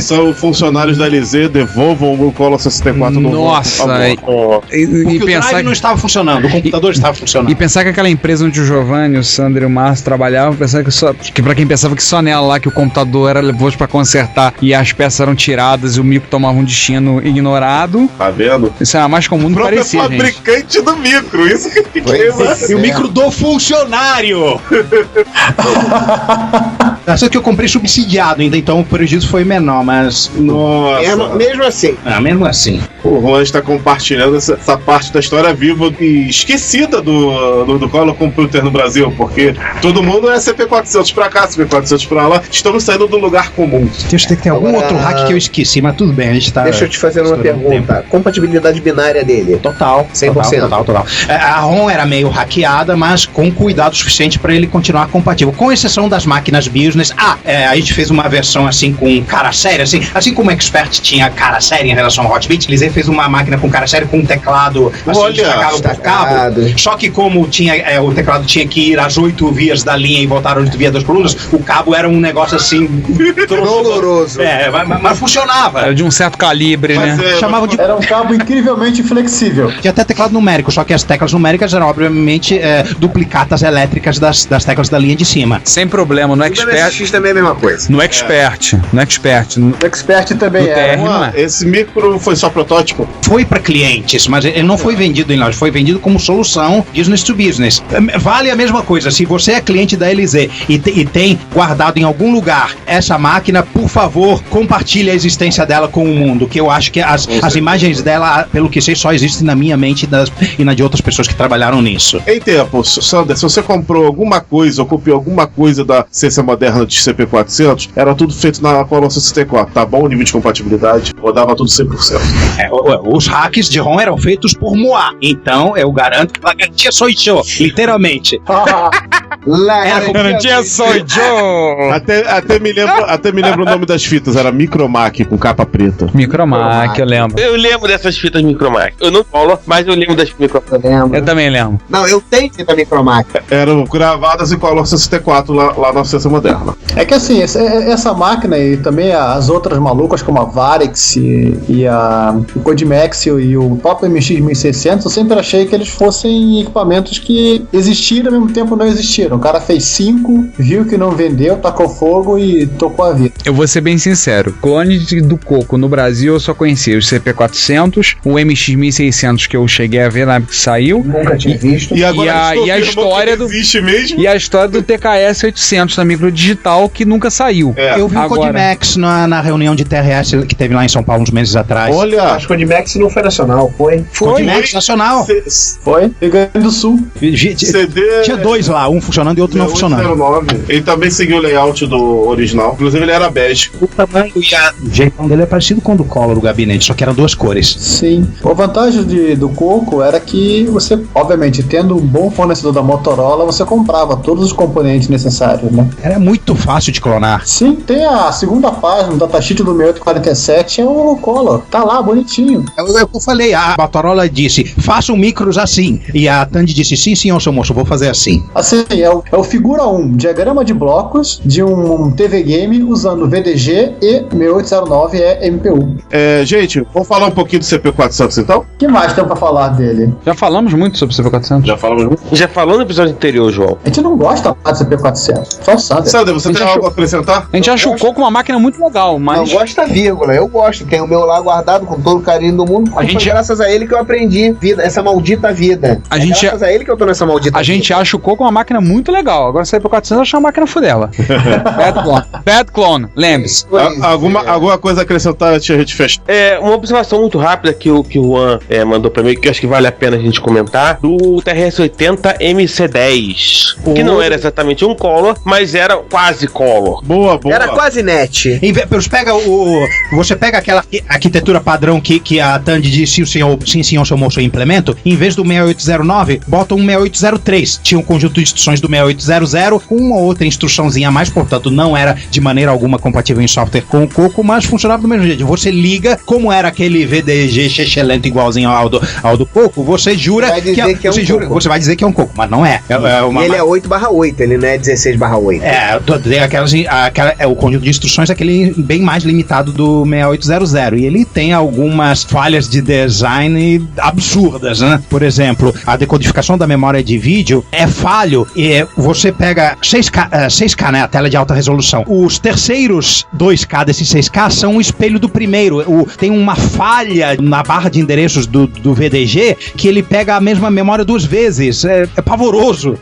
São funcionários da LZ, devolvam o Commodore 64 no Nossa, porque o drive não estava funcionando, o computador estava funcionando. E pensar que aquela empresa onde o Giovanni, o Sandro e o Márcio trabalhavam, pensar que pra quem pensava que só nela lá que o computador era levado pra consertar e as peças eram tiradas e o micro tomava um destino ignorado. Tá vendo? Isso era mais comum do que parecia, gente. Fabricante do micro, isso que E o micro do funcionário! Só que eu comprei subsidiado ainda, então o prejuízo foi menor, mas... Nossa. Mesmo assim. Mesmo assim. O Juan está compartilhando essa parte da história viva e esquecida do Color Computer no Brasil, porque todo mundo é CP400 pra cá, CP400 pra lá. Estamos saindo do lugar comum. Tem que ter algum outro hack que eu esqueci, mas tudo bem, a gente tá... Deixa eu te fazer uma pergunta. Compatibilidade binária dele? Total. 100%. Total. A ROM era meio hackeada, mas com cuidado suficiente para ele continuar compatível, com exceção das máquinas business. A gente fez uma versão assim com cara séria, assim como o Expert tinha cara séria em relação ao Hotbit, eles fez uma máquina com cara séria com um teclado assim, destacado por cabo. Só que como o teclado tinha que ir às 8 vias da linha e voltar às 8 vias das colunas, o cabo era um negócio assim doloroso. Mas funcionava. Era de um certo calibre, né? Chamavam de... Era um cabo incrivelmente flexível. Tinha até teclado numérico, só que as teclas numéricas eram obviamente duplicatas elétricas das teclas da linha de cima. Sem problema, no Expert também é a mesma coisa. No Expert. No Expert também era. Esse micro foi só protótipo? Foi para clientes, mas ele não foi vendido em loja, foi vendido como solução business to business. Vale a mesma coisa, se você é cliente da LZ e tem guardado em algum lugar essa máquina, por favor, compartilhe a existência dela com o mundo, que eu acho que as imagens dela, pelo que sei, só existem na minha mente e na de outras pessoas que trabalharam nisso. Em tempo, Sander, se você comprou alguma coisa ou copiou alguma coisa da ciência moderna de CP400, era tudo feito na Commodore 64, tá bom? O nível de compatibilidade rodava tudo 100%. Os hacks de ROM eram feitos por Moá, então eu garanto que a garantia sou eu, literalmente. Garantia sou eu. Até me lembro o nome das fitas, era Micromac com capa preta. Micromac, eu lembro. Eu lembro dessas fitas Micromac. Eu não falo, mas eu lembro das Micromac. Eu também lembro. Não, eu tenho fita Micromac. Eram gravadas em Commodore 64 lá na ciência moderna. É que assim, essa máquina e também as outras malucas como a Varex e o Codimax e o próprio MX1600, eu sempre achei que eles fossem equipamentos que existiram ao mesmo tempo não existiram. O cara fez 5, viu que não vendeu, tacou fogo e tocou a vida. Eu vou ser bem sincero, clone do Coco no Brasil eu só conhecia os CP400, o MX1600 que eu cheguei a ver na época que saiu. Nunca tinha visto. E a história do mesmo. E a história do TKS 800 na Microdigital que nunca saiu. Eu vi o Codimax na reunião de TRS que teve lá em São Paulo uns meses atrás. Olha, acho que o Codimax não foi nacional, foi? Codimax nacional. Foi? Rio Grande do Sul. CD... Tinha dois lá, um funcionando e outro não funcionando. 09. Ele também seguiu o layout do original, inclusive ele era bege. O tamanho e o jeitão dele é parecido com o do Color, o gabinete, só que eram duas cores. Sim. A vantagem do Coco era que você, obviamente, tendo um bom fornecedor da Motorola, você comprava todos os componentes necessários, né? Era muito fácil de clonar. Sim, tem a segunda página do datasheet do 6847, é o Color. Tá lá, bonitinho. Eu falei, a Motorola disse, façam micros assim. E a Tandy disse, sim, senhor, seu moço, vou fazer assim. Assim, é o figura 1, diagrama de blocos de um TV Game usando VDG e 6809 é MPU. Gente, vamos falar um pouquinho do CP400 então? O que mais tem pra falar dele? Já falamos muito sobre o CP400. Já falamos muito. Já falou no episódio anterior, João. A gente não gosta do CP400. Só o Sander. Sander, você tem algo a acrescentar? A gente acha o Coco uma máquina muito legal, mas... Não gosta, vírgula. Eu gosto. Tenho o meu lá guardado com todo o carinho do mundo. Foi graças a ele que eu aprendi essa maldita vida. Graças a ele que eu tô nessa maldita vida. A gente acha o Coco uma máquina muito legal. Agora, o CP400 eu acho uma máquina fudela. Bad clone. Lembre-se. Alguma coisa a acrescentar antes de a gente fechar? Uma observação muito rápida que o Juan mandou pra mim, que eu acho que vale a pena a gente comentar, do TRS-80 MC-10, que não era exatamente um Color, mas era quase Color. Boa. Era quase net. Você pega aquela arquitetura padrão que a Tandy disse, sim, senhor, seu moço, eu implemento, em vez do 6809, bota um 6803. Tinha um conjunto de instruções do 6800, com uma outra instruçãozinha a mais, portanto, não era de maneira alguma compatível em software com o Coco, mas funcionava do mesmo jeito. Você liga, como era aquele VDG excelente igualzinho ao do Coco, você jura você vai dizer que é um Coco, mas não é. Ele é 8/8, ele não é 16/8. O conjunto de instruções é aquele bem mais limitado do 6800, e ele tem algumas falhas de design absurdas, né? Por exemplo, a decodificação da memória de vídeo é falho, e você pega 6K, né, a tela de alta resolução. Os terceiros 2K desses 6K são o espelho do primeiro. Tem uma falha na barra de endereços do VDG que ele pega a mesma memória duas vezes. É pavoroso.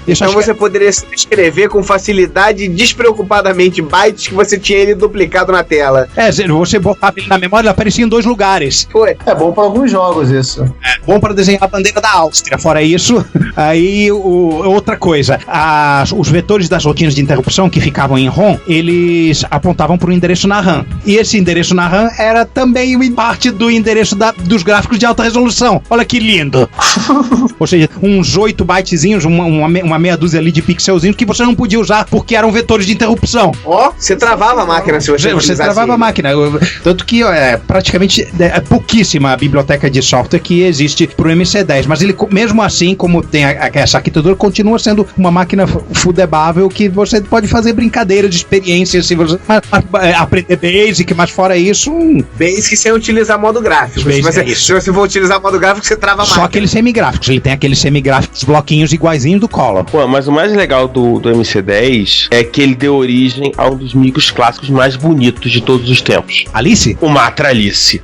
Então você poderia escrever com facilidade, despreocupadamente, bytes que você tinha ele duplicado na tela. Você botava ele na memória, ele aparecia em 2 lugares. Foi. É bom para alguns jogos isso. É bom para desenhar a bandeira da Áustria. Fora isso, aí outra coisa, os vetores das rotinas de interrupção que ficavam em ROM, eles apontavam para o endereço na RAM. E esse endereço na RAM era também parte do endereço dos gráficos de alta resolução. Olha que lindo. Ou seja, uns 8 bytezinhos, uma meia dúzia ali de pixelzinhos que você não podia usar porque eram vetores de interrupção. Você travava a máquina se você travava a máquina. Tanto que praticamente é pouquíssima a biblioteca de software que existe pro MC-10, mas ele, mesmo assim, como tem essa arquitetura, continua sendo uma máquina fudebável que você pode fazer brincadeira de experiência se você aprender Basic, mas fora isso... Basic sem utilizar modo gráfico. Se você for utilizar modo gráfico, você trava a máquina. Só aqueles semigráficos. Ele tem aqueles semigráficos bloquinhos iguaizinho do Color. Pô, mas o mais legal do MC-10 é que ele deu origem a um dos micros clássicos mais bonitos de todos os tempos. Alice? O Matra Alice.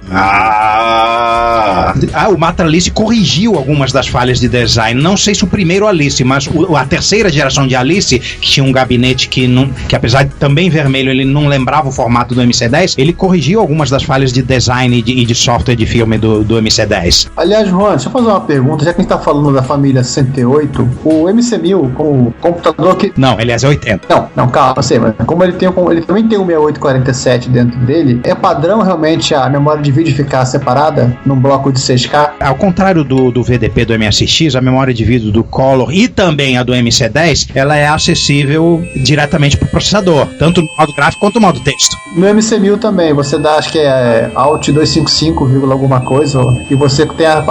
O Matra Alice corrigiu algumas das falhas de design. Não sei se o primeiro Alice, mas a terceira geração de Alice, que tinha um gabinete que apesar de também vermelho, ele não lembrava o formato do MC-10, ele corrigiu algumas das falhas de design e de software de filme do MC-10. Aliás, Juan, deixa eu fazer uma pergunta, já que a gente tá falando da família 68, o MC-1000, como computador que... Não, aliás, é 80. Não, calma, sei, mas como ele também tem o 6847 dentro dele, é padrão realmente a memória de vídeo ficar separada num bloco de 6K? Ao contrário do VDP do MSX, a memória de vídeo do Color e também a do MC-10, ela é acessível diretamente pro processador, tanto no modo gráfico quanto no modo texto. No MC-1000 também, você dá, acho que é Alt 255, alguma coisa, e você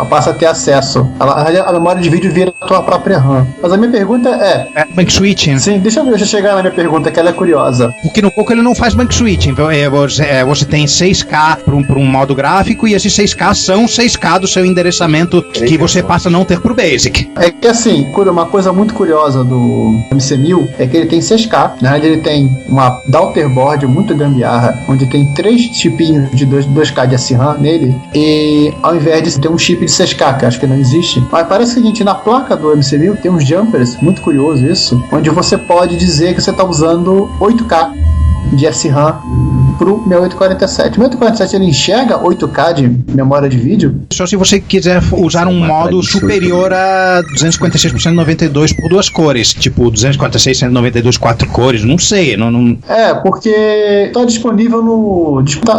passa a ter acesso. A memória de vídeo vira a tua própria RAM. Mas a minha pergunta é... bank switching. Sim, deixa eu chegar na minha pergunta, que ela é curiosa. Porque no Coco ele não faz bank switching. Você tem 6K para um modo gráfico e esses 6K são 6K do seu endereçamento que você passa a não ter pro Basic. É que assim, uma coisa muito curiosa do MC-1000 é que ele tem 6K. Na verdade, ele tem uma daughterboard muito gambiarra, onde tem 3 chipinhos de 2K de SRAM nele, e ao invés de ter um chip de 6K, que acho que não existe. Mas parece o seguinte, na placa do MC-1000 tem uns jumpers, muito curioso isso, onde você pode dizer que você está usando 8K de SRAM pro 6847. O 6847 ele enxerga 8K de memória de vídeo? Só se você quiser usar um modo superior a 256 por 192 por 2 cores, tipo 246 192 4 cores, não sei. Não... É, porque tá disponível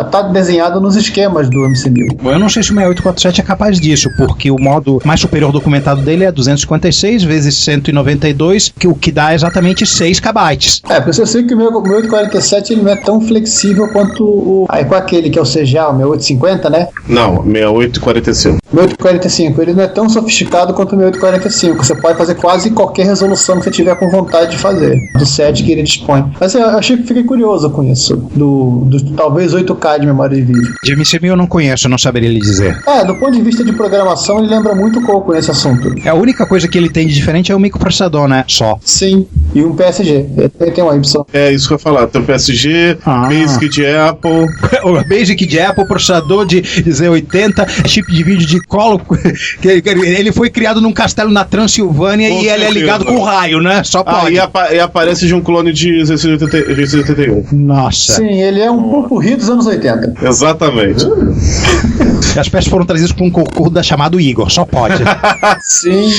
tá desenhado nos esquemas do MC-1000. Eu não sei se o 6847 é capaz disso, porque o modo mais superior documentado dele é 256 vezes 192, o que dá exatamente 6 KB. É, porque eu sei que o meu 6847 ele não é tão flexível quanto com aquele que é o CGA, o 6850, né? Não, 6845. 6845, ele não é tão sofisticado quanto o 6845. Você pode fazer quase qualquer resolução que você tiver com vontade de fazer, do set que ele dispõe. Mas eu fiquei curioso com isso, do talvez 8K de memória de vídeo. De MCB eu não conheço, eu não saberia lhe dizer. Do ponto de vista de programação, ele lembra muito o Coco nesse assunto. A única coisa que ele tem de diferente é o microprocessador, né? Só. Sim, e um PSG. Ele tem uma Y. É isso que eu ia falar. Tem o PSG, Basic de Apple. O Basic de Apple, processador de Z80, chip de vídeo de colo. Ele foi criado num castelo na Transilvânia e ele é ligado com raio, né? Só pode. E aparece de um clone de Z81. Nossa. Sim, ele é um popurrí dos anos 80. Exatamente. As peças foram trazidas por um concurso chamado Igor, só pode. Sim.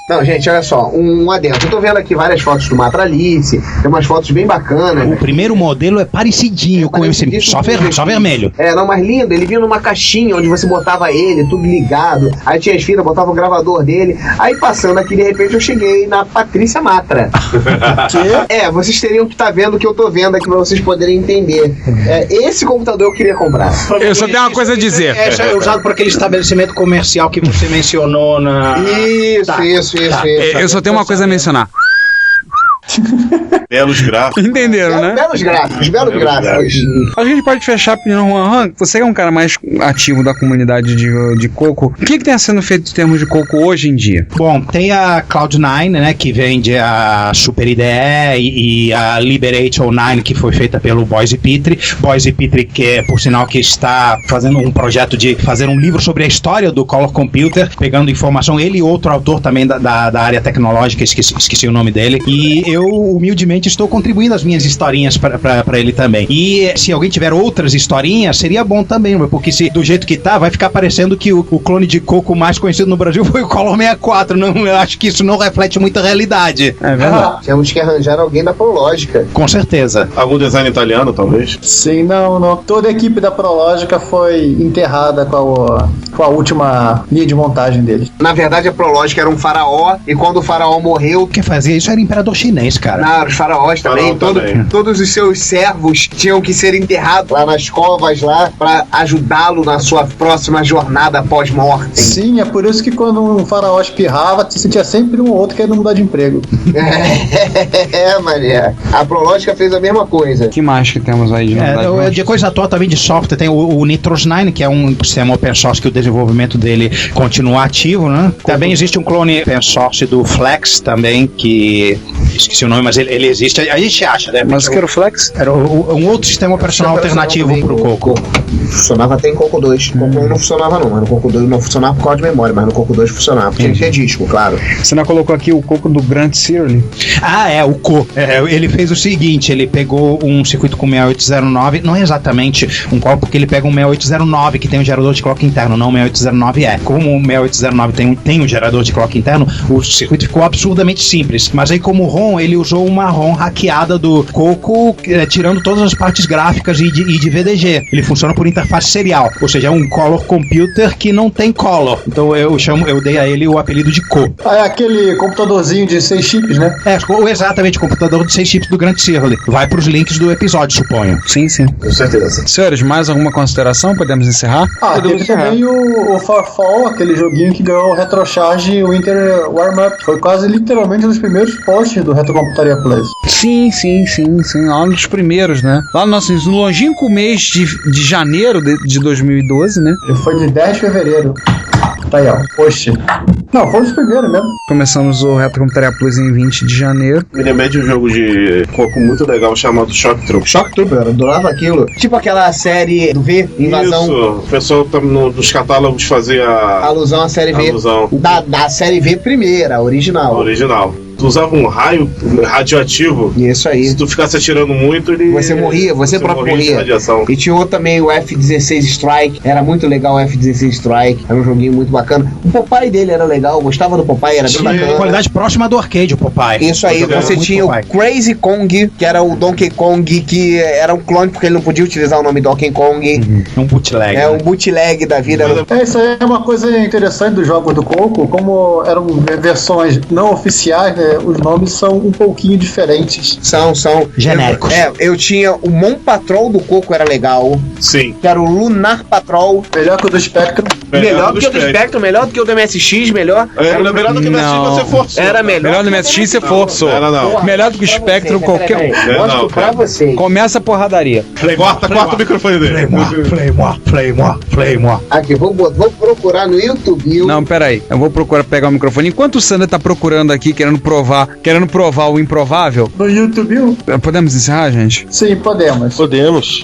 Não, gente, olha só, um adendo. Eu tô vendo aqui várias fotos do Matralice, tem umas fotos bem bacanas. O primeiro modelo é parecidinho com o MCB, só vermelho. Não, mas lindo, ele vinha numa caixinha onde você botava ele, tudo ligado, aí tinha as fitas, botava o gravador dele, aí passando aqui, de repente eu cheguei na Patrícia Matra. Vocês teriam que estar vendo o que eu tô vendo aqui pra vocês poderem entender. Esse computador eu queria comprar. Eu só tenho uma coisa a dizer. É usado por aquele estabelecimento comercial que você mencionou na... Isso. Eu só tenho uma coisa a mencionar. Belos gráficos. Entenderam, né? Belos gráficos. Acho que a gente pode fechar pedindo Juan. Você é um cara mais ativo da comunidade de Coco. O que está sendo feito em termos de Coco hoje em dia? Bom, tem a Cloud9, né, que vende a Super IDE e a Liberate 09, que foi feita pelo Boise Pitre. Boise Pitre, que é, por sinal, que está fazendo um projeto de fazer um livro sobre a história do Color Computer, pegando informação, ele e outro autor também da área tecnológica, esqueci o nome dele, e eu humildemente estou contribuindo as minhas historinhas para ele também. E se alguém tiver outras historinhas, seria bom também, porque se do jeito que tá, vai ficar parecendo que o clone de Coco mais conhecido no Brasil foi o Color 64. Não, eu acho que isso não reflete muita realidade. É verdade. Temos que arranjar alguém da Prológica. Com certeza. Algum design italiano, talvez? Sim, não. Toda a equipe da Prológica foi enterrada com a última linha de montagem deles. Na verdade, a Prológica era um faraó, e quando o faraó morreu... Quem fazia isso era o imperador chinês, cara. Não, os faraós também. Todos os seus servos tinham que ser enterrados lá nas covas lá pra ajudá-lo na sua próxima jornada pós-morte. Sim, é por isso que quando um faraó espirrava, você tinha sempre um ou outro querendo mudar de emprego. Maria. A Prológica fez a mesma coisa. Que mais que temos aí de novidade? De coisa atual também de software, tem o Nitros 9, que é um sistema open source que o desenvolvimento dele continua ativo, né? Também existe um clone open source do Flex também, que esqueci o nome, mas ele existe, a gente acha, né? Mas que era o Flex? Era um outro sistema operacional alternativo pro Coco. Funcionava até em Coco 2. Coco 1 não funcionava não, mas no Coco 2 não funcionava por causa de memória, mas no Coco 2 funcionava, porque tinha disco, claro. Você não colocou aqui o Coco do Grant Searle? O Co. Ele fez o seguinte, ele pegou um circuito com 6809, não é exatamente um Coco, porque ele pega um 6809 que tem um gerador de clock interno, não 6809E. Como o 6809 tem um gerador de clock interno, o circuito ficou absurdamente simples, mas aí como ROM, ele usou uma ROM hackeada do Coco, tirando todas as partes gráficas e de VDG. Ele funciona por interface serial, ou seja, é um color computer que não tem color. Então eu dei a ele o apelido de Co. É aquele computadorzinho de 6 chips, né? Exatamente, o computador de 6 chips do Grant Searle. Vai pros links do episódio, suponho. Sim. Com certeza. Senhores, mais alguma consideração? Podemos encerrar? Teve também o Farfall, aquele joguinho que ganhou o Retrocharge Winter Warm-Up. Foi quase literalmente um dos primeiros posts do Retrocomputaria Plus. Sim. Lá um dos primeiros, né? Lá no longínquo mês de janeiro de 2012, né? Ele foi de 10 de fevereiro. Tá aí, ó. Poxa. Não, foi os primeiros mesmo. Começamos o Retrocomputaria Plus em 20 de janeiro. Me lembrei de um jogo de Coco muito legal chamado Shock Troop. Shock Troop, eu adorava aquilo. Tipo aquela série do V, Invasão. Isso, o pessoal tá nos catálogos fazia alusão à série V. Da série V primeira, original. Tu usava um raio radioativo. Isso aí. Se tu ficasse atirando muito, você morria, você próprio morria. E tinha outro também, o F-16 Strike. Era muito legal o F-16 Strike. Era um joguinho muito bacana. O Popeye dele era legal, eu gostava do Popeye, era bem bacana. Qualidade próxima do arcade, o Popeye. Isso aí, você tinha o Crazy Kong, que era o Donkey Kong, que era um clone, porque ele não podia utilizar o nome Donkey Kong. Um bootleg. Um bootleg da vida. Isso aí é uma coisa interessante dos jogos do Coco, como eram versões não oficiais, né? os nomes são um pouquinho diferentes. São genéricos. Eu tinha o Mon Patrol do Coco, era legal. Sim. Que era o Lunar Patrol. Melhor que o do Spectrum. Melhor do que o do Spectrum, melhor do que o do MSX, melhor. Era melhor do que o MSX você forçou. Era melhor do MSX você forçou. Não. Melhor do que o Spectrum, qualquer um. Mostro pra vocês. Começa a porradaria. Corta o microfone dele. Play more. Aqui, vou procurar no YouTube. Não, peraí. Eu vou procurar pegar o microfone. Enquanto o Sander tá procurando aqui, querendo provar o improvável. No YouTube? Podemos encerrar, gente? Sim, podemos.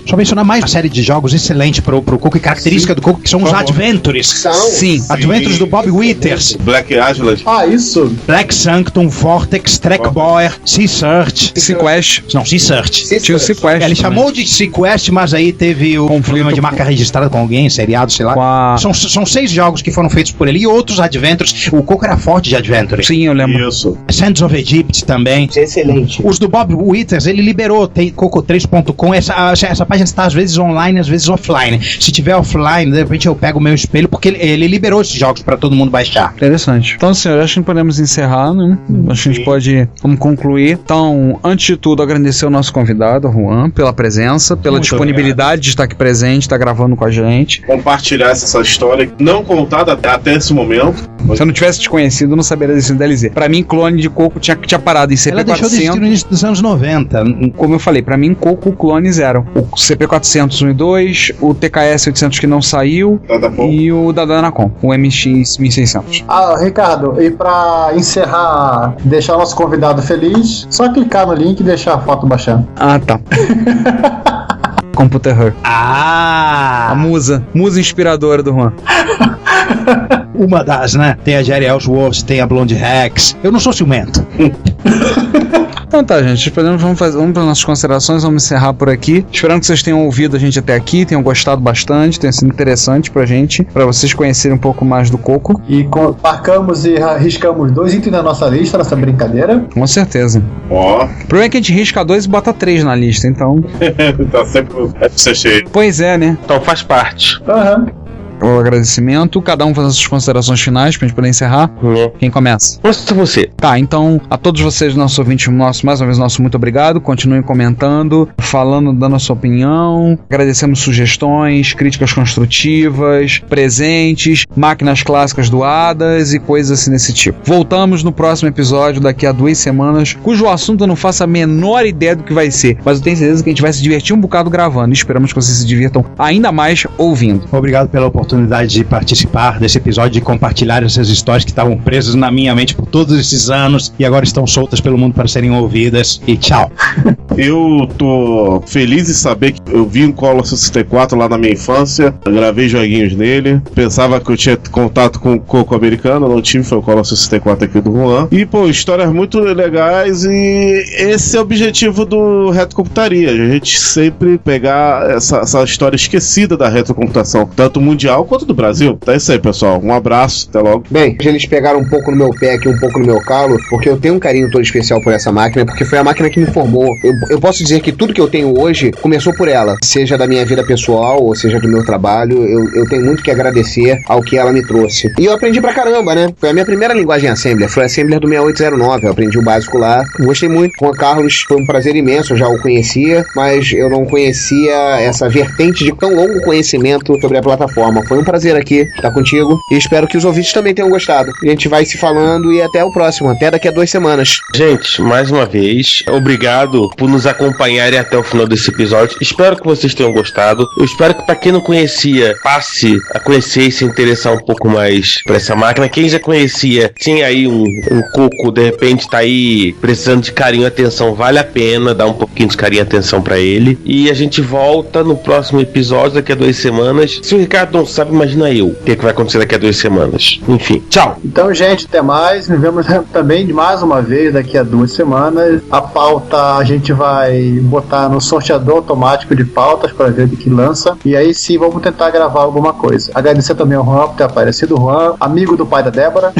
Só mencionar mais uma série de jogos excelentes pro Coco e característica do Coco, que são os Adventures. Sim. Adventures do Bob Withers. Black Island. Ah, isso. Black Sanctum, Vortex, Trackboyer, Sea Search. Sequest. Não, Sea Search. Tinha o Sequest. Ele chamou de Sequest, mas aí teve o problema de marca registrada com alguém, seriado, sei lá. São 6 jogos que foram feitos por ele e outros Adventures. O Coco era forte de Adventures. Sim, eu lembro. Isso. Sands of Egypt também. Excelente. Os do Bob Withers, ele liberou, tem coco3.com, essa página está às vezes online, às vezes offline. Se tiver offline, de repente eu pego o meu espelho, porque ele liberou esses jogos para todo mundo baixar. Interessante. Então, senhor, acho que podemos encerrar, né? Acho que a gente pode, vamos concluir. Então, antes de tudo, agradecer ao nosso convidado, Juan, pela presença, pela Muito disponibilidade obrigado. de estar aqui presente, estar gravando com a gente. Compartilhar essa história não contada até esse momento. Se eu não tivesse te conhecido, eu não saberia desse DLZ. Pra mim, clone de Coco tinha parado em CP400. Ela deixou de existir no início dos anos 90. Como eu falei, pra mim, Coco clones eram o CP400 1 e 2, o TKS 800 que não saiu e o da Danacom, o MX 1600. Ah, Ricardo, e pra encerrar, deixar o nosso convidado feliz, só clicar no link e deixar a foto baixando. Ah, tá. Computer Her. A musa inspiradora do Juan. Uma das, né? Tem a Jerry Ellsworth, tem a Blonde Rex. Eu não sou ciumento. Então tá, gente, vamos para as nossas considerações, vamos encerrar por aqui. Esperando que vocês tenham ouvido a gente até aqui, tenham gostado bastante, tenha sido interessante pra gente, pra vocês conhecerem um pouco mais do Coco. E marcamos e riscamos 2 itens na nossa lista, nessa brincadeira. Com certeza. Ó. O problema é que a gente risca 2 e bota 3 na lista, então... Tá sempre cheio. Pois é, né? Então faz parte. Aham. O agradecimento, cada um faz as suas considerações finais pra gente poder encerrar. Quem começa? Começa você. Tá, então, a todos vocês, nossos ouvintes, mais uma vez, nosso muito obrigado. Continuem comentando, falando, dando a sua opinião. Agradecemos sugestões, críticas construtivas, presentes, máquinas clássicas doadas e coisas assim desse tipo. Voltamos no próximo episódio, daqui a 2 semanas, cujo assunto eu não faço a menor ideia do que vai ser, mas eu tenho certeza que a gente vai se divertir um bocado gravando. Esperamos que vocês se divirtam ainda mais ouvindo. Obrigado pela oportunidade de participar desse episódio, de compartilhar essas histórias que estavam presas na minha mente por todos esses anos e agora estão soltas pelo mundo para serem ouvidas. E tchau. Eu tô feliz em saber que eu vi um Commodore 64 lá na minha infância, eu gravei joguinhos nele, pensava que eu tinha contato com o Coco americano, não tive, foi o Commodore 64 aqui do Juan. E, pô, histórias muito legais e esse é o objetivo do Retrocomputaria, a gente sempre pegar essa história esquecida da retrocomputação, tanto mundial quanto do Brasil. Tá isso aí, pessoal. Um abraço, até logo. Bem, eles pegaram um pouco no meu pé aqui, um pouco no meu calo, porque eu tenho um carinho todo especial por essa máquina, porque foi a máquina que me formou. Eu posso dizer que tudo que eu tenho hoje começou por ela, seja da minha vida pessoal, ou seja do meu trabalho. Eu tenho muito que agradecer ao que ela me trouxe. E eu aprendi pra caramba, né? Foi a minha primeira linguagem Assembler, foi a Assembler do 6809, eu aprendi o básico lá. Gostei muito. Juan Carlos foi um prazer imenso, eu já o conhecia, mas eu não conhecia essa vertente de tão longo conhecimento sobre a plataforma. Foi um prazer aqui estar contigo e espero que os ouvintes também tenham gostado. A gente vai se falando e até o próximo, até daqui a 2 semanas. Gente, mais uma vez, obrigado por nos acompanharem até o final desse episódio. Espero que vocês tenham gostado. Eu espero que, para quem não conhecia, passe a conhecer e se interessar um pouco mais por essa máquina. Quem já conhecia, tinha aí um Coco, de repente tá aí precisando de carinho e atenção, vale a pena dar um pouquinho de carinho e atenção pra ele. E a gente volta no próximo episódio daqui a 2 semanas. Se o Ricardo não sabe, imagina eu o que vai acontecer daqui a 2 semanas. Enfim, tchau. Então, gente, até mais. Nos vemos também de mais uma vez daqui a 2 semanas. A pauta a gente vai botar no sorteador automático de pautas para ver de que lança. E aí sim, vamos tentar gravar alguma coisa. Agradecer também ao Juan por ter aparecido. Juan, amigo do pai da Débora.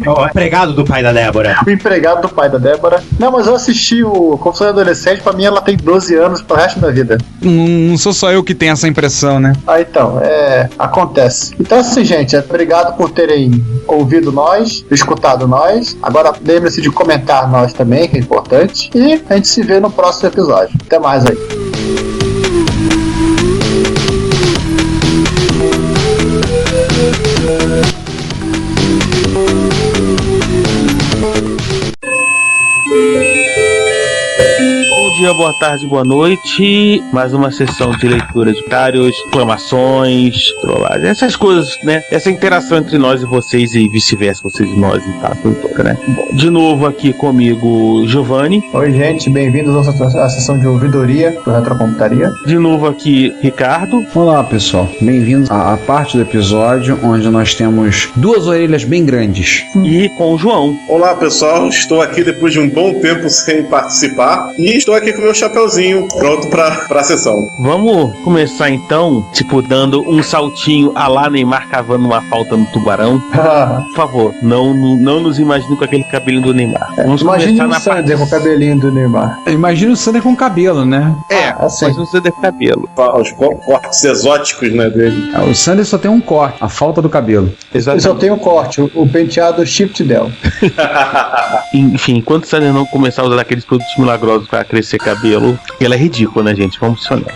O empregado do pai da Débora. O empregado do pai da Débora. Não, mas eu assisti o Confusão Adolescente. Pra mim, ela tem 12 anos pro resto da vida. Não sou só eu que tenho essa impressão, né? Ah, então, a Acontece. Então assim, gente, obrigado por terem ouvido nós, escutado nós. Agora lembre-se de comentar nós também, que é importante. E a gente se vê no próximo episódio. Até mais aí. Bom dia, boa tarde, boa noite. Mais uma sessão de leitura de comentários, exclamações, trollagem, essas coisas, né? Essa interação entre nós e vocês e vice-versa, vocês e nós e tal, tudo toda, né? Bom, de novo aqui comigo, Giovanni. Oi, gente, bem-vindos à sessão de ouvidoria do Retrocomputaria. De novo aqui, Ricardo. Olá, pessoal. Bem-vindos à parte do episódio onde nós temos duas orelhas bem grandes. E com o João. Olá, pessoal. Estou aqui depois de um bom tempo sem participar e estou aqui com meu chapeuzinho pronto pra sessão. Vamos começar então, tipo, dando um saltinho a lá Neymar cavando uma falta no Tubarão. Por favor, não nos imagine com aquele cabelinho do Neymar. Vamos começar na parte... com o cabelinho do Neymar. Imagina o Sander com cabelo, né? Assim. Mas não precisa ter cabelo. Os cortes exóticos, né, dele. O Sander só tem um corte, a falta do cabelo. Ele só tem o corte, o penteado Shift Del. Enfim, enquanto o Sander não começar a usar aqueles produtos milagrosos pra crescer cabelo, ela é ridícula, né, gente? Vamos funcionar.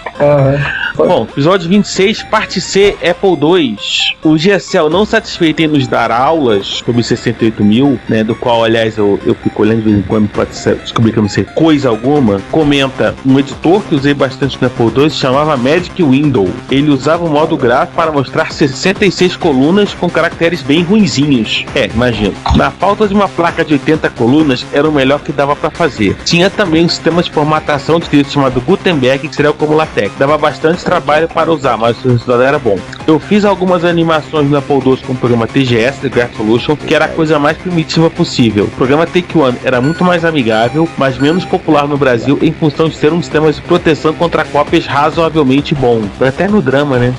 Bom, episódio 26, parte C, Apple II. O GSL, não satisfeito em nos dar aulas sobre 68.000, né, do qual, aliás, eu fico olhando de vez em quando pra descobrir que eu não sei coisa alguma, comenta um editor que usei bastante no Apple II, se chamava Magic Window. Ele usava o modo gráfico para mostrar 66 colunas com caracteres bem ruinzinhos. Imagino. Na falta de uma placa de 80 colunas, era o melhor que dava pra fazer. Tinha também um sistema de formatação de texto chamado Gutenberg, que seria como LaTeX. Dava bastante trabalho para usar, mas o resultado era bom. Eu fiz algumas animações no Apple II com o programa TGS, The Graph Solution, que era a coisa mais primitiva possível. O programa Take One era muito mais amigável, mas menos popular no Brasil em função de ser um sistema de proteção contra cópias razoavelmente bom. Até no drama, né?